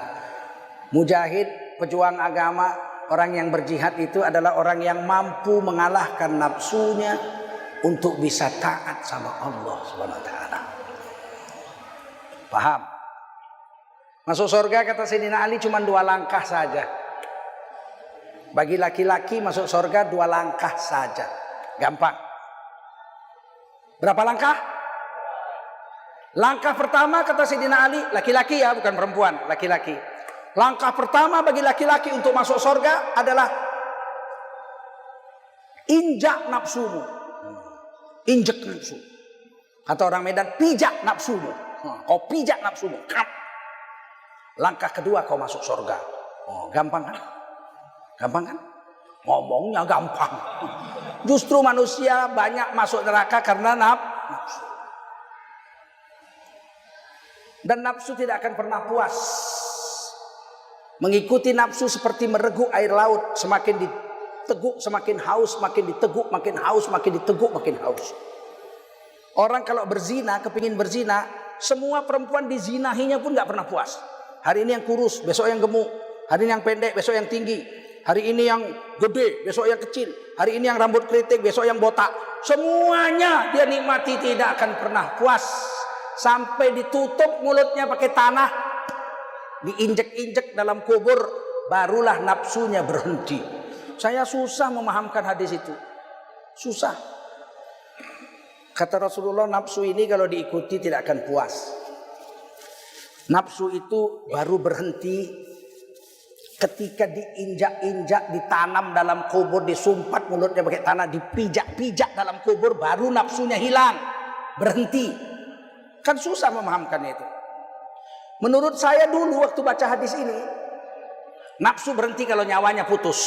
Mujahid, pejuang agama, orang yang berjihad itu adalah orang yang mampu mengalahkan nafsunya untuk bisa taat sama Allah SWT. Paham? Masuk surga kata Sayyidina Ali cuma 2 langkah saja. Bagi laki-laki masuk surga 2 langkah saja. Gampang. Berapa langkah? Langkah pertama kata Sayyidina Ali, laki-laki ya, bukan perempuan, laki-laki. Langkah pertama bagi laki-laki untuk masuk surga adalah injak nafsumu. Injek nafsu. Kata orang Medan, pijak nafsumu. Kau pijak nafsumu. Langkah kedua kau masuk surga. Gampang kan? Gampang kan? Ngomongnya gampang. Justru manusia banyak masuk neraka karena nafsu. Dan nafsu tidak akan pernah puas. Mengikuti nafsu seperti mereguk air laut. Semakin diteguk semakin haus, makin diteguk makin haus, makin diteguk makin haus. Orang kalau berzina, kepingin berzina, semua perempuan dizinahinya pun gak pernah puas. Hari ini yang kurus, besok yang gemuk. Hari ini yang pendek, besok yang tinggi. Hari ini yang gede, besok yang kecil. Hari ini yang rambut keriting, besok yang botak. Semuanya dia nikmati, tidak akan pernah puas. Sampai ditutup mulutnya pakai tanah, diinjek-injek dalam kubur, barulah nafsunya berhenti. Saya susah memahamkan hadis itu. Susah. Kata Rasulullah, nafsu ini kalau diikuti tidak akan puas. Nafsu itu baru berhenti ketika diinjak-injak, ditanam dalam kubur, disumpat mulutnya pakai tanah, dipijak-pijak dalam kubur, baru nafsunya hilang, berhenti. Kan susah memahamkannya itu. Menurut saya dulu waktu baca hadis ini, nafsu berhenti kalau nyawanya putus.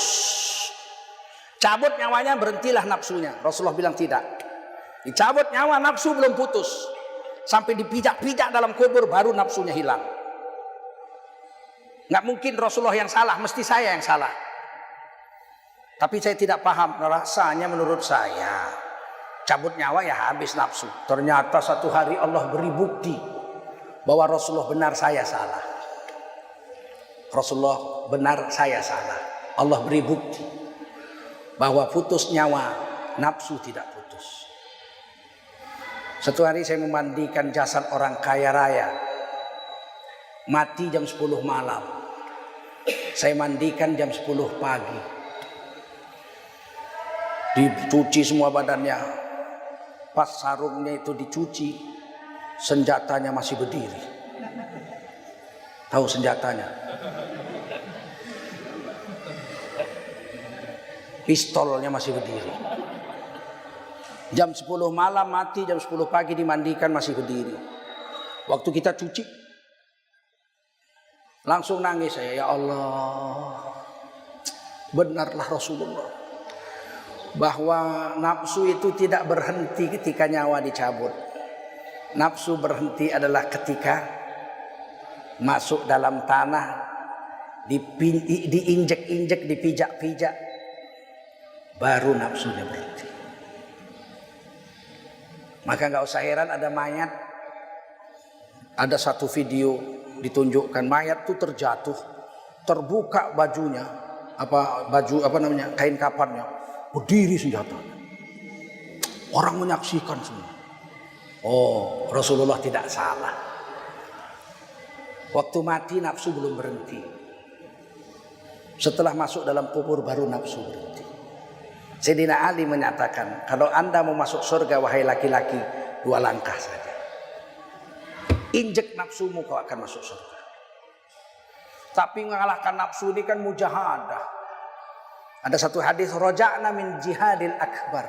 Cabut nyawanya, berhentilah nafsunya. Rasulullah bilang tidak. Dicabut nyawa, nafsu belum putus. Sampai dipijak-pijak dalam kubur, baru nafsunya hilang. Nggak mungkin Rasulullah yang salah, mesti saya yang salah. Tapi saya tidak paham, rasanya menurut saya cabut nyawa ya habis nafsu. Ternyata satu hari Allah beri bukti bahwa Rasulullah benar, saya salah. Rasulullah benar, saya salah. Allah beri bukti bahwa putus nyawa, nafsu tidak putus. Satu hari saya memandikan jasad orang kaya raya, mati jam 10 malam. Saya mandikan jam 10 pagi. Dicuci semua badannya. Pas sarungnya itu dicuci, senjatanya masih berdiri. Tahu senjatanya? Pistolnya masih berdiri. Jam 10 malam mati, jam 10 pagi dimandikan masih berdiri. Waktu kita cuci, langsung nangis saya, ya Allah, benarlah Rasulullah bahwa nafsu itu tidak berhenti ketika nyawa dicabut. Nafsu berhenti adalah ketika masuk dalam tanah, diinjek-injek, dipijak-pijak, baru nafsunya berhenti. Maka nggak usah heran ada mayat. Ada satu video ditunjukkan mayat tuh terjatuh, terbuka bajunya, kain kafannya, berdiri senjatanya. Orang menyaksikan semua. Oh, Rasulullah tidak salah. Waktu mati nafsu belum berhenti. Setelah masuk dalam kubur baru nafsu berhenti. Sayyidina Ali menyatakan, kalau Anda mau masuk surga wahai laki-laki, 2 langkah saja. Injek nafsumu kau akan masuk surga. Tapi mengalahkan nafsu ini kan mujahadah. Ada satu hadis, roja'na min jihadil akbar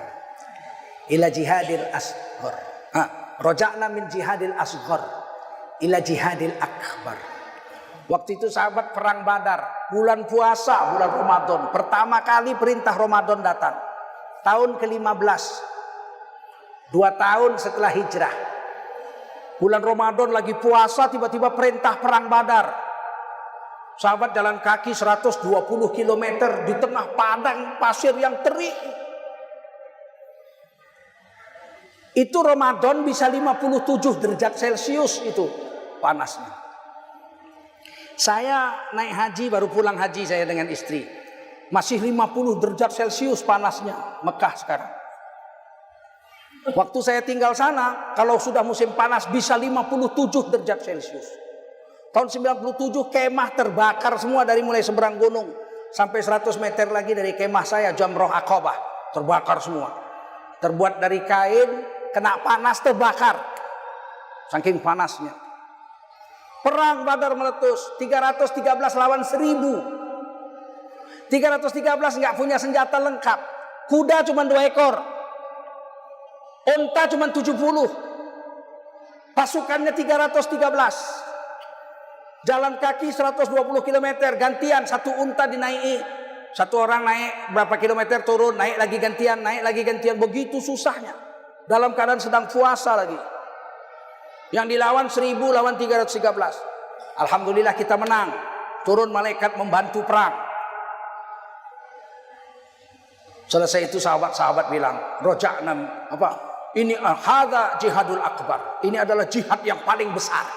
ila jihadil asghar. Roja'na min jihadil asghar ila jihadil akbar. Waktu itu sahabat perang Badar, bulan puasa, bulan Ramadan. Pertama kali perintah Ramadan datang. Tahun ke-15. 2 tahun setelah hijrah. Bulan Ramadan lagi puasa, tiba-tiba perintah perang Badar. Sahabat jalan kaki 120 km di tengah padang pasir yang terik. Itu Ramadan bisa 57 derajat Celcius itu panasnya. Saya naik haji, baru pulang haji saya dengan istri. Masih 50 derajat Celcius panasnya Mekah sekarang. Waktu saya tinggal sana, kalau sudah musim panas bisa 57 derajat Celcius. Tahun 97 kemah terbakar semua dari mulai seberang gunung sampai 100 meter lagi dari kemah saya, Jamroh Aqabah, terbakar semua. Terbuat dari kain, kena panas terbakar. Saking panasnya. Perang Badar meletus, 313 lawan 1000. 313 nggak punya senjata lengkap. Kuda cuma 2 ekor. Unta cuma 70. Pasukannya 313. Jalan kaki 120 km, gantian satu unta dinaiki. Satu orang naik berapa kilometer turun, naik lagi gantian, naik lagi gantian. Begitu susahnya. Dalam keadaan sedang puasa lagi. Yang dilawan 1000 lawan 313. Alhamdulillah kita menang. Turun malaikat membantu perang. Selesai itu sahabat-sahabat bilang, roja'na apa? Ini hadza jihadul akbar. Ini adalah jihad yang paling besar.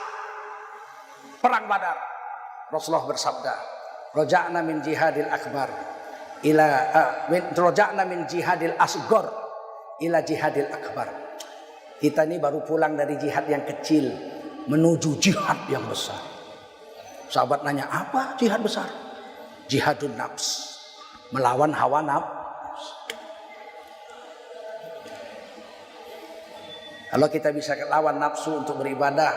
Perang Badar. Rasulullah bersabda, roja'na min jihadil akbar ila roja'na min jihadil asghar ila jihadil akbar. Kita ini baru pulang dari jihad yang kecil menuju jihad yang besar. Sahabat nanya, apa jihad besar? Jihadun nafs, melawan hawa nafs. Kalau kita bisa lawan nafsu untuk beribadah,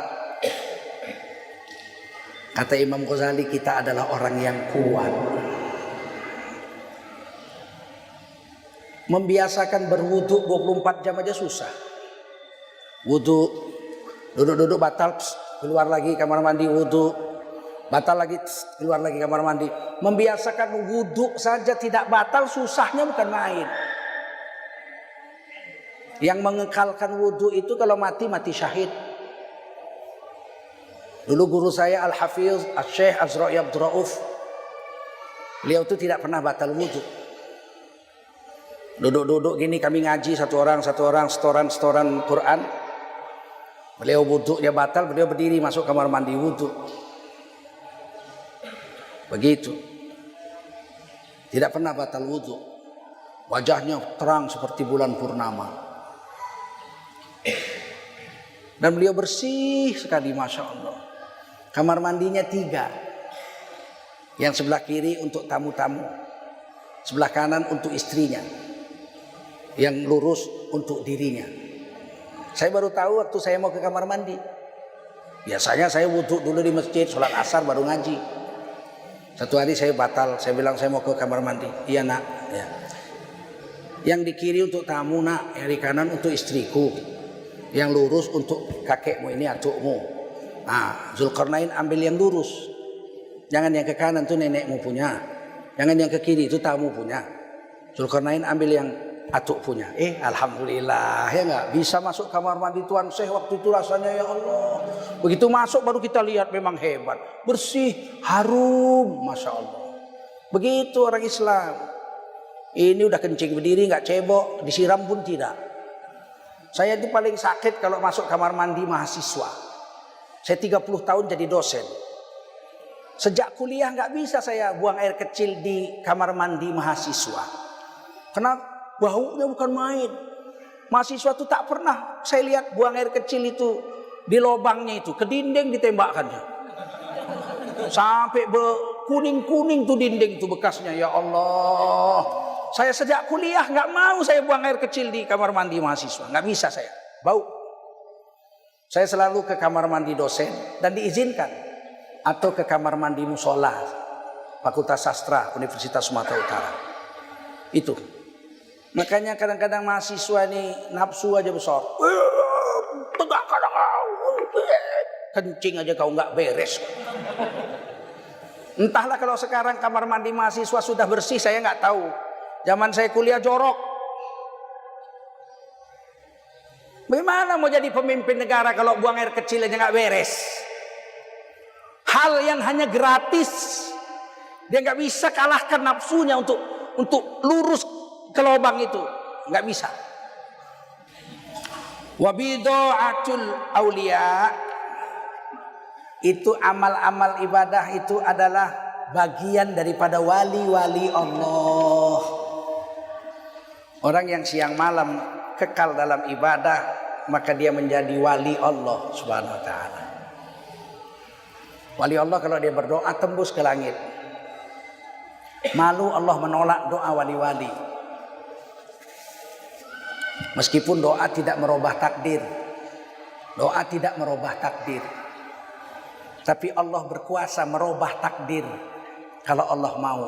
kata Imam Ghazali, kita adalah orang yang kuat. Membiasakan berwudu 24 jam aja susah. Wudu, duduk-duduk batal, keluar lagi kamar mandi, wudu, batal lagi, keluar lagi kamar mandi. Membiasakan wudu saja tidak batal, susahnya bukan main. Yang mengekalkan wudu itu kalau mati, mati syahid. Dulu guru saya Al-Hafiz Al-Syekh Azra'i Abdul Rauf, beliau itu tidak pernah batal wudu. Duduk-duduk gini kami ngaji, satu orang setoran Quran. Beliau wudu, dia batal, beliau berdiri masuk kamar mandi wudu. Begitu. Tidak pernah batal wudu. Wajahnya terang seperti bulan purnama. Dan beliau bersih sekali, Masya Allah. Kamar mandinya 3. Yang sebelah kiri untuk tamu-tamu, sebelah kanan untuk istrinya, yang lurus untuk dirinya. Saya baru tahu waktu saya mau ke kamar mandi. Biasanya saya wudhu dulu di masjid, sholat asar baru ngaji. Satu hari saya batal, saya bilang saya mau ke kamar mandi. Iya nak. Ya. Yang di kiri untuk tamu nak, yang di kanan untuk istriku, yang lurus untuk kakekmu ini, atukmu. Nah, Zulkarnain ambil yang lurus. Jangan yang ke kanan itu nenekmu punya. Jangan yang ke kiri itu tamu punya. Zulkarnain ambil yang atuk punya. Alhamdulillah ya nggak bisa masuk kamar mandi Tuan Syekh waktu itu rasanya ya Allah. Begitu masuk baru kita lihat memang hebat, bersih, harum, Masya Allah. Begitu orang Islam. Ini udah kencing berdiri nggak cebok, disiram pun tidak. Saya itu paling sakit kalau masuk kamar mandi mahasiswa. Saya 30 tahun jadi dosen. Sejak kuliah nggak bisa saya buang air kecil di kamar mandi mahasiswa. Kenapa? Baunya bukan main. Mahasiswa itu tak pernah saya lihat buang air kecil itu di lubangnya itu, ke dinding ditembakkannya. Sampai kuning-kuning tuh dinding tuh bekasnya. Ya Allah. Saya sejak kuliah nggak mau saya buang air kecil di kamar mandi mahasiswa. Nggak bisa saya. Bau. Saya selalu ke kamar mandi dosen dan diizinkan. Atau ke kamar mandi musola. Fakultas Sastra Universitas Sumatera Utara. Itu. Makanya kadang-kadang mahasiswa ini nafsu aja besar. Tegak kadang kencing aja kau nggak beres. Entahlah kalau sekarang kamar mandi mahasiswa sudah bersih, saya nggak tahu. Zaman saya kuliah jorok. Bagaimana mau jadi pemimpin negara kalau buang air kecil aja nggak beres? Hal yang hanya gratis, dia nggak bisa kalahkan nafsunya untuk lurus ke lubang itu, nggak bisa. Wabidaatul aulia, itu amal-amal ibadah itu adalah bagian daripada wali-wali Allah. Orang yang siang malam kekal dalam ibadah, maka dia menjadi wali Allah Subhanahu wa taala. Wali Allah kalau dia berdoa tembus ke langit. Malu Allah menolak doa wali-wali. Meskipun doa tidak merubah takdir. Doa tidak merubah takdir. Tapi Allah berkuasa merubah takdir kalau Allah mau.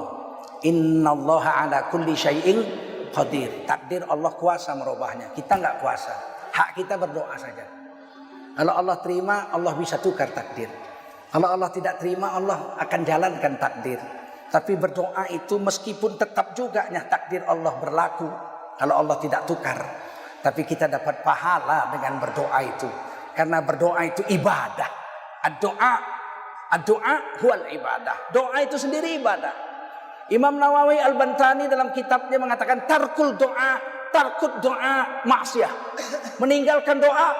Innallaha ala kulli syai'in qadir. Takdir Allah kuasa merubahnya. Kita nggak kuasa. Hak kita berdoa saja. Kalau Allah terima, Allah bisa tukar takdir. Kalau Allah tidak terima, Allah akan jalankan takdir. Tapi berdoa itu meskipun tetap juga takdir Allah berlaku. Kalau Allah tidak tukar. Tapi kita dapat pahala dengan berdoa itu. Karena berdoa itu ibadah. Doa huwal ibadah. Doa itu sendiri ibadah. Imam Nawawi Al-Bantani dalam kitabnya mengatakan tarkul doa maksiat. Meninggalkan doa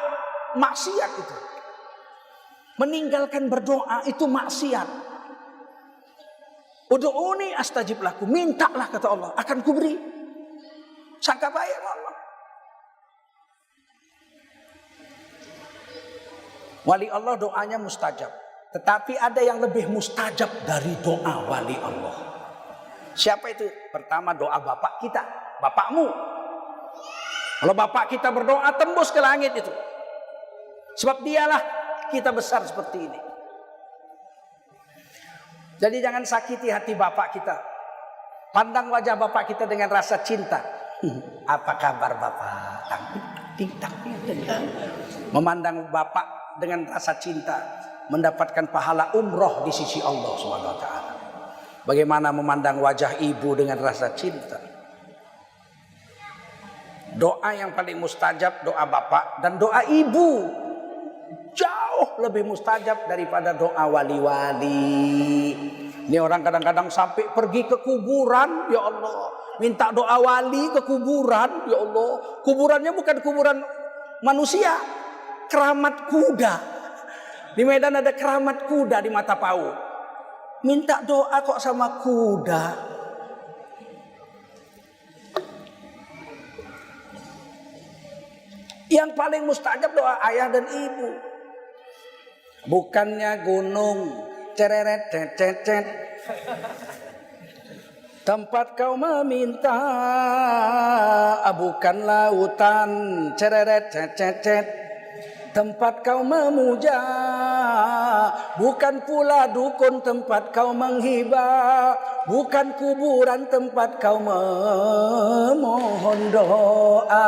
maksiat itu. Meninggalkan berdoa itu maksiat. Ud'uni astajib lakum. Mintalah kata Allah, akan kuberi. Sangka baik Allah. Wali Allah doanya mustajab. Tetapi ada yang lebih mustajab dari doa wali Allah. Siapa itu? Pertama doa bapak kita, bapakmu. Kalau bapak kita berdoa tembus ke langit itu. Sebab dialah kita besar seperti ini. Jadi jangan sakiti hati bapak kita. Pandang wajah bapak kita dengan rasa cinta. Apa kabar bapak? Memandang bapak dengan rasa cinta, mendapatkan pahala umroh di sisi Allah Subhanahu wa taala. Bagaimana memandang wajah ibu dengan rasa cinta? Doa yang paling mustajab doa bapak dan doa ibu. Jauh lebih mustajab daripada doa wali-wali. Ini orang kadang-kadang sampai pergi ke kuburan, ya Allah, minta doa wali ke kuburan, ya Allah. Kuburannya bukan kuburan manusia, keramat kuda. Di Medan ada keramat kuda di Matapau. Minta doa kok sama kuda. Yang paling mustajab doa ayah dan ibu. Bukannya gunung cereret cet. Tempat kau meminta, bukan lautan cereret cet. Tempat kau memuja, bukan pula dukun tempat kau menghibah, bukan kuburan tempat kau memohon doa.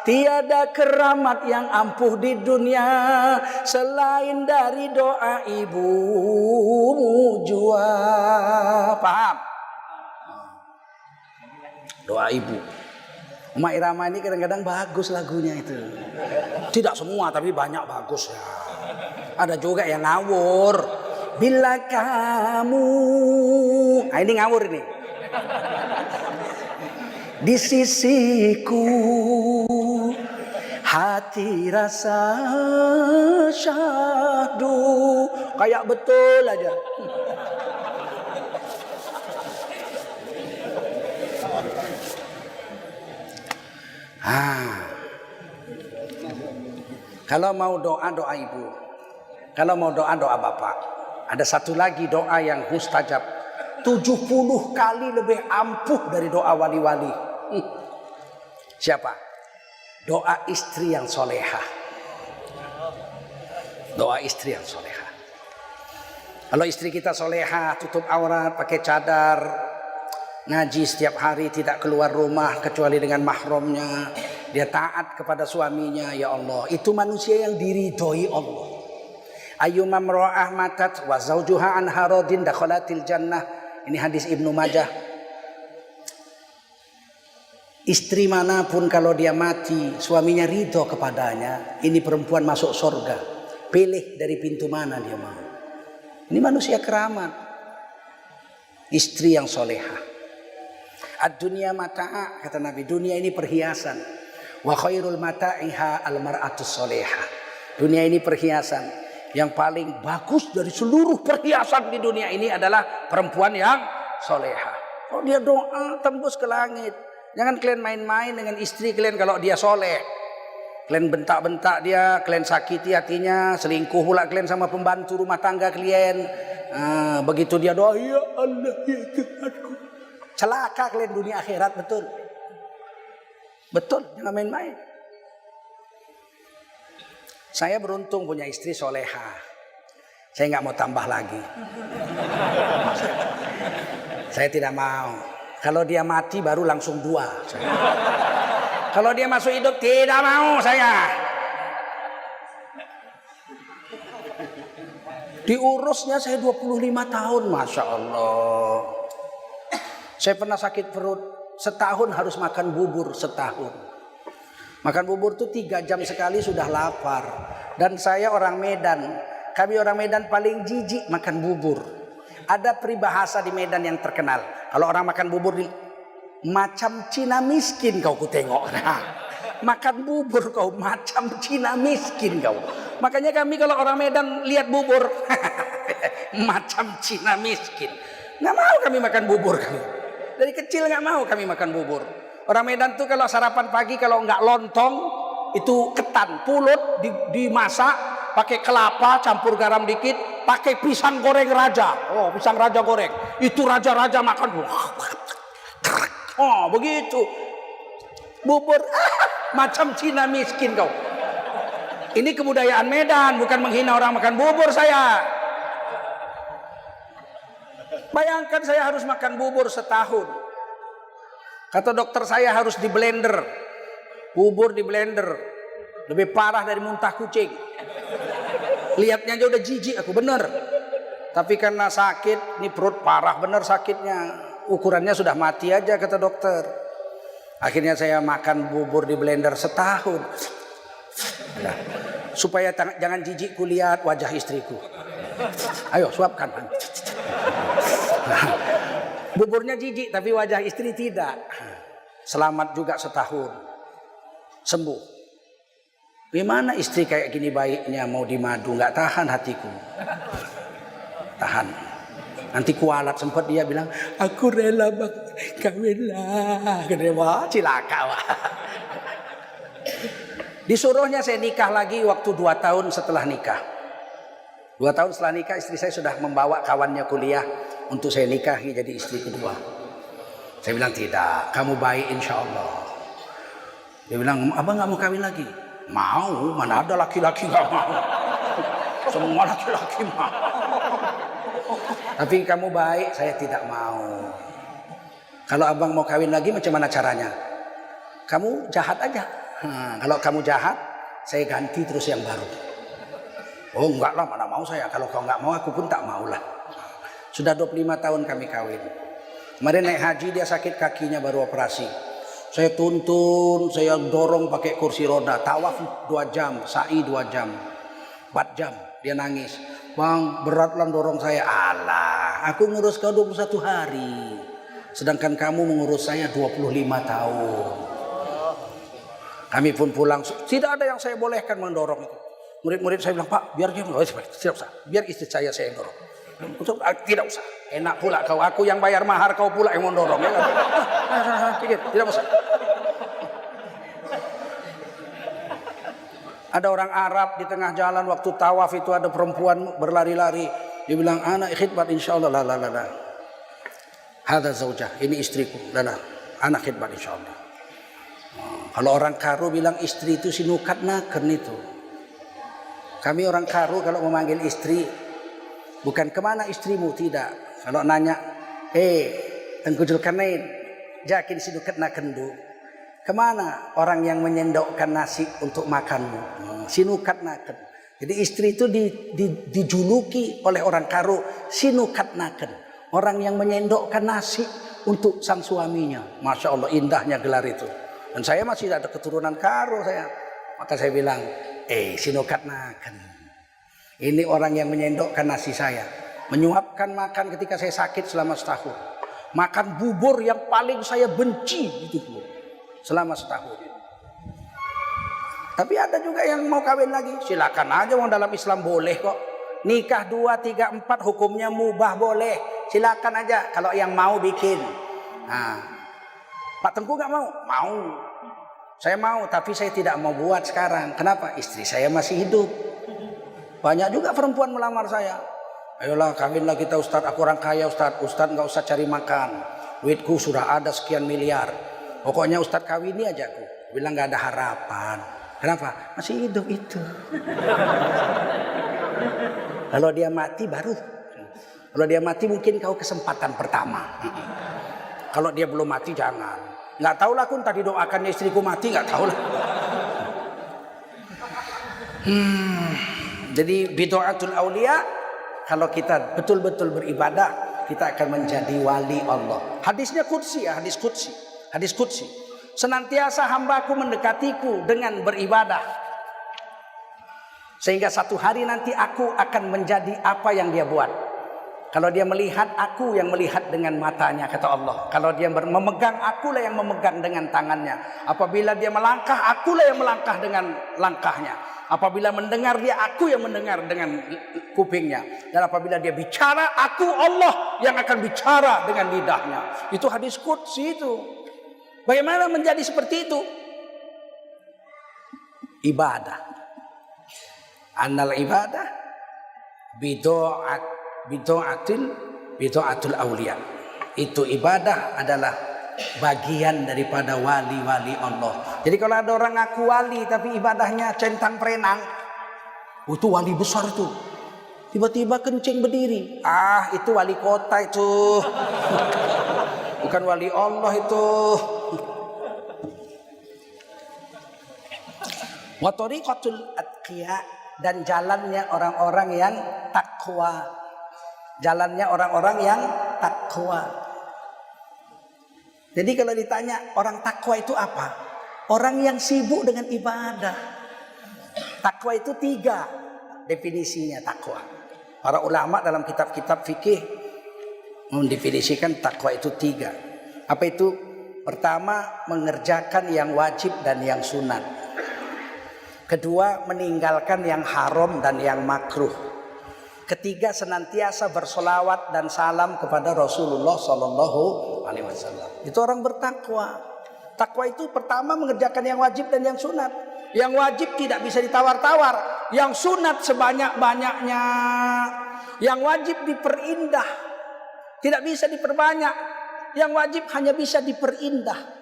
Tiada keramat yang ampuh di dunia selain dari doa ibumu jua. Paham? Doa ibu. Mak Irama ini kadang-kadang bagus lagunya itu. Tidak semua tapi banyak bagus ya. Ada juga yang ngawur. Bila kamu, nah ini ngawur ini. Di sisiku hati rasa syahdu. Kayak betul aja. Kalau mau doa, doa ibu. Kalau mau doa, doa bapak. Ada satu lagi doa yang mustajab, 70 kali lebih ampuh dari doa wali-wali. Siapa? Doa istri yang solehah. Doa istri yang solehah. Kalau istri kita solehah, tutup aurat, pakai cadar, ngaji setiap hari, tidak keluar rumah kecuali dengan mahramnya, dia taat kepada suaminya, ya Allah, itu manusia yang diridhoi Allah. Ayyuma mra'ah matat wa zawjuha anha radin dakhalatil jannah. Ini hadis Ibnu Majah. Istri manapun kalau dia mati, suaminya ridho kepadanya, ini perempuan masuk surga. Pilih dari pintu mana dia mau. Ini manusia keramat. Istri yang solehah. Ad-dunya mata'a, kata Nabi, dunia ini perhiasan. Wa khairul mata'iha al-mar'atus solehah. Dunia ini perhiasan. Yang paling bagus dari seluruh perhiasan di dunia ini adalah perempuan yang solehah. Kalau dia doa tembus ke langit. Jangan kalian main-main dengan istri kalian kalau dia soleh. Kalian bentak-bentak dia, kalian sakiti hatinya, selingkuh pula kalian sama pembantu rumah tangga kalian. Begitu dia doa, ya Allah ya Tuhanku. Celaka kalian dunia akhirat, betul. Betul, jangan main-main. Saya beruntung punya istri soleha. Saya nggak mau tambah lagi. Saya tidak mau. Kalau dia mati baru langsung 2. Kalau dia masuk hidup tidak mau saya. Diurusnya saya 25 tahun, Masya Allah. Saya pernah sakit perut, setahun harus makan bubur setahun. Makan bubur tuh 3 jam sekali sudah lapar. Dan saya orang Medan. Kami orang Medan paling jijik makan bubur. Ada peribahasa di Medan yang terkenal. Kalau orang makan bubur macam Cina miskin kau kutengok. Nah, makan bubur kau macam Cina miskin kau. Makanya kami kalau orang Medan lihat bubur macam Cina miskin. Nggak mau kami makan bubur kami. Dari kecil nggak mau kami makan bubur. Orang Medan tuh kalau sarapan pagi kalau nggak lontong itu ketan pulut dimasak pakai kelapa campur garam dikit, pakai pisang goreng raja. Oh, pisang raja goreng. Itu raja-raja makan. Oh, begitu. Bubur macam Cina miskin kau. Ini kebudayaan Medan, bukan menghina orang makan bubur saya. Bayangkan saya harus makan bubur setahun. Kata dokter saya harus di blender. Bubur di blender. Lebih parah dari muntah kucing. Lihatnya aja udah jijik aku, bener. Tapi karena sakit, ini perut parah bener sakitnya. Ukurannya sudah mati aja kata dokter. Akhirnya saya makan bubur di blender setahun. Nah, supaya jangan jijik kulihat wajah istriku. Ayo suapkan. Nah, buburnya jijik tapi wajah istri tidak. Selamat juga setahun. Sembuh. Gimana istri kayak gini baiknya mau dimadu, nggak tahan hatiku. Tahan. Nanti kualat sempat dia bilang, aku rela bang, kawinlah. Wah, cilaka wah. Disuruhnya saya nikah lagi waktu 2 tahun setelah nikah. 2 tahun setelah nikah istri saya sudah membawa kawannya kuliah untuk saya nikahi jadi istri kedua. Saya bilang tidak, kamu baik insya Allah. Dia bilang, abang nggak mau kawin lagi? Mau, mana ada laki-laki nggak mau. Semua laki-laki mau. Tapi kamu baik, saya tidak mau. Kalau abang mau kawin lagi macam mana caranya? Kamu jahat aja. Kalau kamu jahat, saya ganti terus yang baru. Oh enggak lah, mana mau saya. Kalau kau nggak mau, aku pun tak mau lah. Sudah 25 tahun kami kawin. Kemarin naik haji dia sakit kakinya baru operasi. Saya tuntun, saya dorong pakai kursi roda. Tawaf 2 jam, sa'i 2 jam. 4 jam dia nangis. Bang, beratlah dorong saya. Alah, aku ngurus kau 21 hari. Sedangkan kamu mengurus saya 25 tahun. Kami pun pulang. Tidak ada yang saya bolehkan mendorong itu. Murid-murid saya bilang, Pak, biar dia tidak usah. Biar istri saya yang dorong. Tidak usah. Enak pula kau. Aku yang bayar mahar, kau pula yang mendorong. Ya, tidak usah. Ada orang Arab di tengah jalan waktu tawaf itu ada perempuan berlari-lari. Dia bilang, anak khidmat insyaallah. La. Hadza zaujah, ini istriku. La. Anak khidmat insyaallah. Kalau orang karo bilang istri itu sinukat naken itu. Kami orang karo kalau memanggil istri bukan kemana istrimu, tidak. Kalau nanya, tengkujul kanain, jakin sinukat naken du. Kemana orang yang menyendokkan nasi untuk makanmu? Sinukat naken. Jadi istri itu dijuluki oleh orang karo sinukat naken. Orang yang menyendokkan nasi untuk sang suaminya. Masya Allah, indahnya gelar itu. Dan saya masih ada keturunan karo saya. Maka saya bilang, sinukat naken. Ini orang yang menyendokkan nasi saya. Menyuapkan makan ketika saya sakit selama setahun. Makan bubur yang paling saya benci itu selama setahun. Tapi ada juga yang mau kawin lagi, silakan aja, wong dalam Islam boleh kok. Nikah 2, 3, 4 hukumnya mubah, boleh. Silakan aja kalau yang mau bikin. Nah, Pak Tengku nggak mau? Mau. Saya mau, tapi saya tidak mau buat sekarang. Kenapa? Istri saya masih hidup. Banyak juga perempuan melamar saya. Ayolah kawinlah kita Ustadz, aku orang kaya Ustadz. Ustadz nggak usah cari makan. Duitku sudah ada sekian miliar. Pokoknya Ustadz kawini aja aku. Bilang nggak ada harapan. Kenapa? Masih hidup itu. Kalau dia mati baru. Kalau dia mati mungkin kau kesempatan pertama. Kalau dia belum mati jangan. Nggak tahu lah kun tadi doakannya istriku mati, nggak tahu lah. Jadi bid'atul aulia, kalau kita betul-betul beribadah, kita akan menjadi wali Allah. Hadisnya qudsi ya, hadis qudsi. Senantiasa hambaku mendekatiku dengan beribadah. Sehingga satu hari nanti aku akan menjadi apa yang dia buat. Kalau dia melihat, aku yang melihat dengan matanya, kata Allah. Kalau dia memegang, akulah yang memegang dengan tangannya. Apabila dia melangkah, akulah yang melangkah dengan langkahnya. Apabila mendengar dia, aku yang mendengar dengan kupingnya. Dan apabila dia bicara, aku Allah yang akan bicara dengan lidahnya. Itu hadis qudsi itu. Bagaimana menjadi seperti itu? Ibadah. Annal ibadah bid'atul aulia. Itu ibadah adalah bagian daripada wali-wali Allah. Jadi kalau ada orang ngaku wali tapi ibadahnya centang perenang, itu wali besar itu. Tiba-tiba kencing berdiri. Itu wali kota itu. Bukan wali Allah itu. Wa tariqatul atqiya, dan jalannya orang-orang yang takwa. Jalannya orang-orang yang takwa. Jadi kalau ditanya orang takwa itu apa? Orang yang sibuk dengan ibadah. Takwa itu 3 definisinya takwa. Para ulama dalam kitab-kitab fikih mendefinisikan takwa itu 3. Apa itu? Pertama, mengerjakan yang wajib dan yang sunat. Kedua, meninggalkan yang haram dan yang makruh. Ketiga, senantiasa bersolawat dan salam kepada Rasulullah Sallallahu Alaihi Wasallam. Itu orang bertakwa. Takwa itu pertama mengerjakan yang wajib dan yang sunat. Yang wajib tidak bisa ditawar-tawar. Yang sunat sebanyak-banyaknya. Yang wajib diperindah, tidak bisa diperbanyak. Yang wajib hanya bisa diperindah.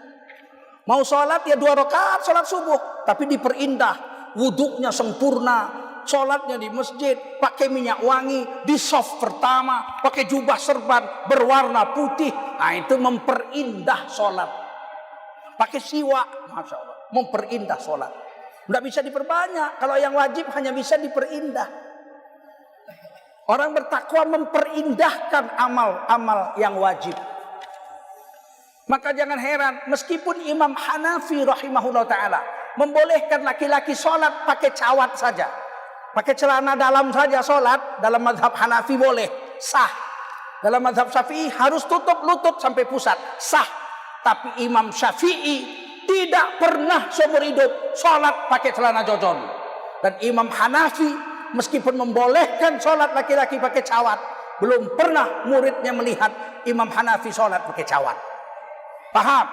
Mau sholat ya 2 rakaat sholat subuh, tapi diperindah. Wuduknya sempurna, sholatnya di masjid, pakai minyak wangi, di soft pertama, pakai jubah serban berwarna putih. Nah itu memperindah sholat. Pakai siwak, masya Allah, memperindah sholat. Tidak bisa diperbanyak. Kalau yang wajib hanya bisa diperindah. Orang bertakwa memperindahkan amal-amal yang wajib. Maka jangan heran, meskipun Imam Hanafi rahimahullah ta'ala membolehkan laki-laki sholat pakai cawat saja, pakai celana dalam saja sholat, dalam mazhab Hanafi boleh, sah. Dalam mazhab Syafi'i harus tutup lutut sampai pusat, sah. Tapi Imam Syafi'i tidak pernah seumur hidup sholat pakai celana jojon. Dan Imam Hanafi meskipun membolehkan sholat laki-laki pakai cawat, belum pernah muridnya melihat Imam Hanafi sholat pakai cawat. Paham?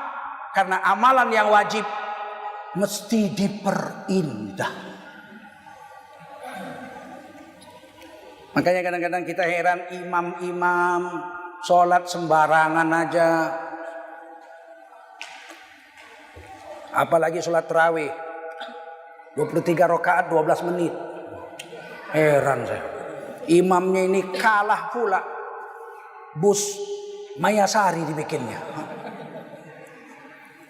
Karena amalan yang wajib mesti diperindah. Makanya kadang-kadang kita heran imam-imam sholat sembarangan aja. Apalagi sholat tarawih 23 rakaat 12 menit. Heran saya. Imamnya ini kalah pula. Bus Mayasari dibikinnya.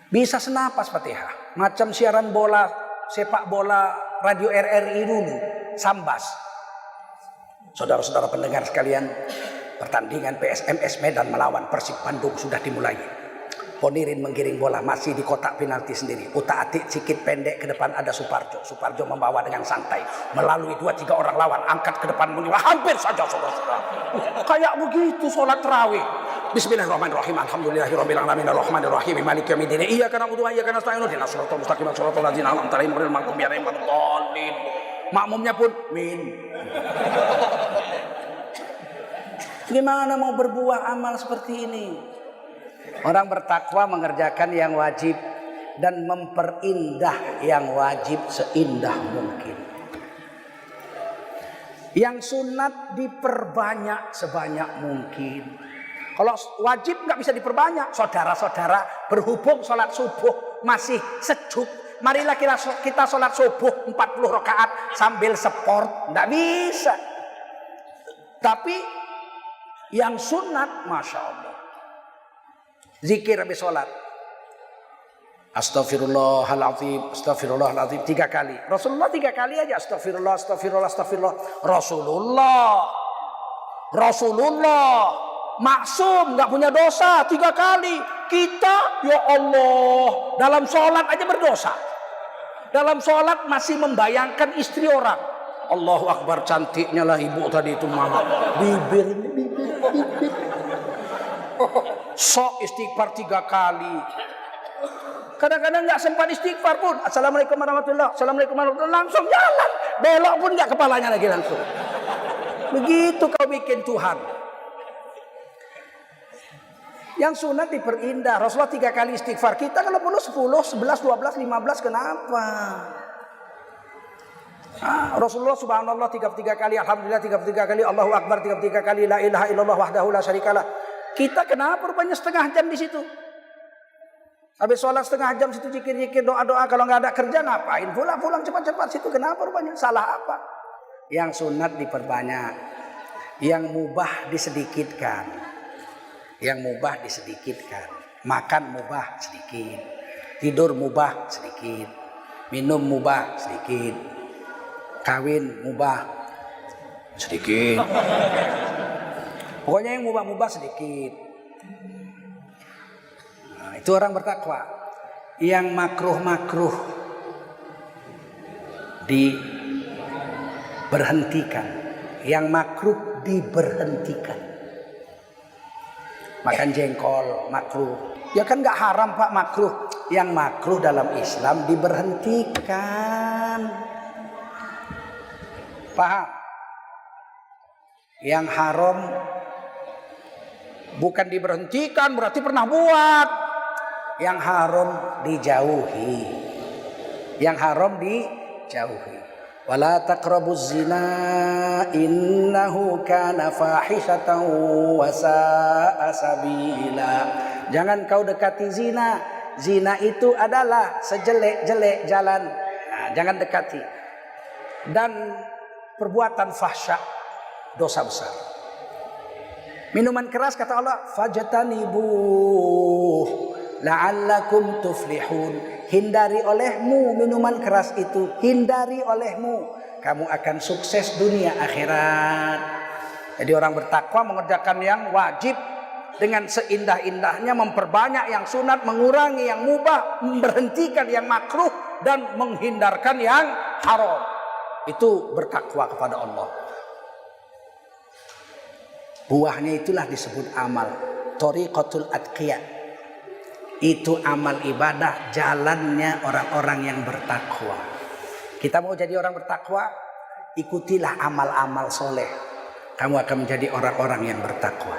Bisa senapas Fatihah. Macam siaran bola, sepak bola radio RRI dulu. Sambas. Saudara-saudara pendengar sekalian, pertandingan PSMS Medan melawan Persib Bandung sudah dimulai. Ponirin menggiring bola masih di kotak penalti sendiri. Utak-atik sikit pendek ke depan ada Suparjo. Suparjo membawa dengan santai melalui 2-3 orang lawan, angkat ke depan menilai hampir saja saudara-saudara. Kayak begitu sholat tarawih. Bismillahirrahmanirrahim. Alhamdulillahirabbil alamin arrahmanirrahim maliki yaumiddin. Iyyaka na'budu wa iyyaka nasta'in ihdinas siratal mustaqim siratal ladzina an'amta 'alaihim ghairil maghdubi 'alaihim waladdallin. Makmumnya pun min. Gimana mau berbuah amal seperti ini? Orang bertakwa mengerjakan yang wajib dan memperindah yang wajib seindah mungkin. Yang sunat diperbanyak sebanyak mungkin. Kalau wajib nggak bisa diperbanyak. Saudara-saudara, berhubung sholat subuh masih sejuk, marilah kita sholat subuh 40 rakaat sambil sport. Nggak bisa. Tapi yang sunat, Masya Allah, zikir habis sholat. Astaghfirullahaladzim, astaghfirullahaladzim 3 kali. Rasulullah 3 kali aja. Astaghfirullah, astaghfirullah, astaghfirullah. Rasulullah maksum, nggak punya dosa 3 kali. Kita, ya Allah, dalam sholat aja berdosa. Dalam sholat masih membayangkan istri orang. Allahu Akbar, cantiknya lah ibu tadi itu mama. Bibir. Sok istighfar 3 kali. Kadang-kadang nggak sempat istighfar pun. Assalamualaikum warahmatullahi wabarakatuh. Assalamualaikum warahmatullahi wabarakatuh. Langsung jalan. Belok pun nggak kepalanya lagi langsung. Begitu kau bikin Tuhan. Yang sunat diperindah. Rasulullah 3 kali istighfar. Kita kalau perlu 10, 11, 12, 15 kenapa? Rasulullah subhanallah 33 kali, alhamdulillah 33 kali, Allahu Akbar 33 kali, la ilaha illallah wahdahu la syarikalah. Kita kenapa rupanya setengah jam di situ? Habis sholat setengah jam situ zikir-zikir, doa-doa. Kalau nggak ada kerja ngapain? Pulang cepat-cepat situ. Kenapa rupanya? Salah apa? Yang sunat diperbanyak, yang mubah disedikitkan. Yang mubah disedikitkan. Makan mubah sedikit, tidur mubah sedikit, minum mubah sedikit, kawin mubah sedikit. Pokoknya yang mubah-mubah sedikit. Nah, itu orang bertakwa. Yang makruh-makruh diberhentikan. Yang makruh diberhentikan. Makan jengkol makruh. Ya kan nggak haram Pak, makruh. Yang makruh dalam Islam diberhentikan. Paham? Yang haram bukan diberhentikan, berarti pernah buat. Yang haram dijauhi. Yang haram dijauhi. Wala taqrabuz zina innahu kana fahishatan wa sa'a sabila. Jangan kau dekati zina. Zina itu adalah sejelek-jelek jalan. Nah, jangan dekati. Dan perbuatan fahsya, dosa besar. Minuman keras kata Allah, fajtanibuh la'allakum tuflihun. Hindari olehmu minuman keras itu, hindari olehmu, kamu akan sukses dunia akhirat. Jadi orang bertakwa mengerjakan yang wajib dengan seindah-indahnya, memperbanyak yang sunat, mengurangi yang mubah, memberhentikan yang makruh dan menghindarkan yang haram. Itu bertakwa kepada Allah. Buahnya itulah disebut amal. Thariqatul atqiya. Itu amal ibadah, jalannya orang-orang yang bertakwa. Kita mau jadi orang bertakwa, ikutilah amal-amal soleh. Kamu akan menjadi orang-orang yang bertakwa.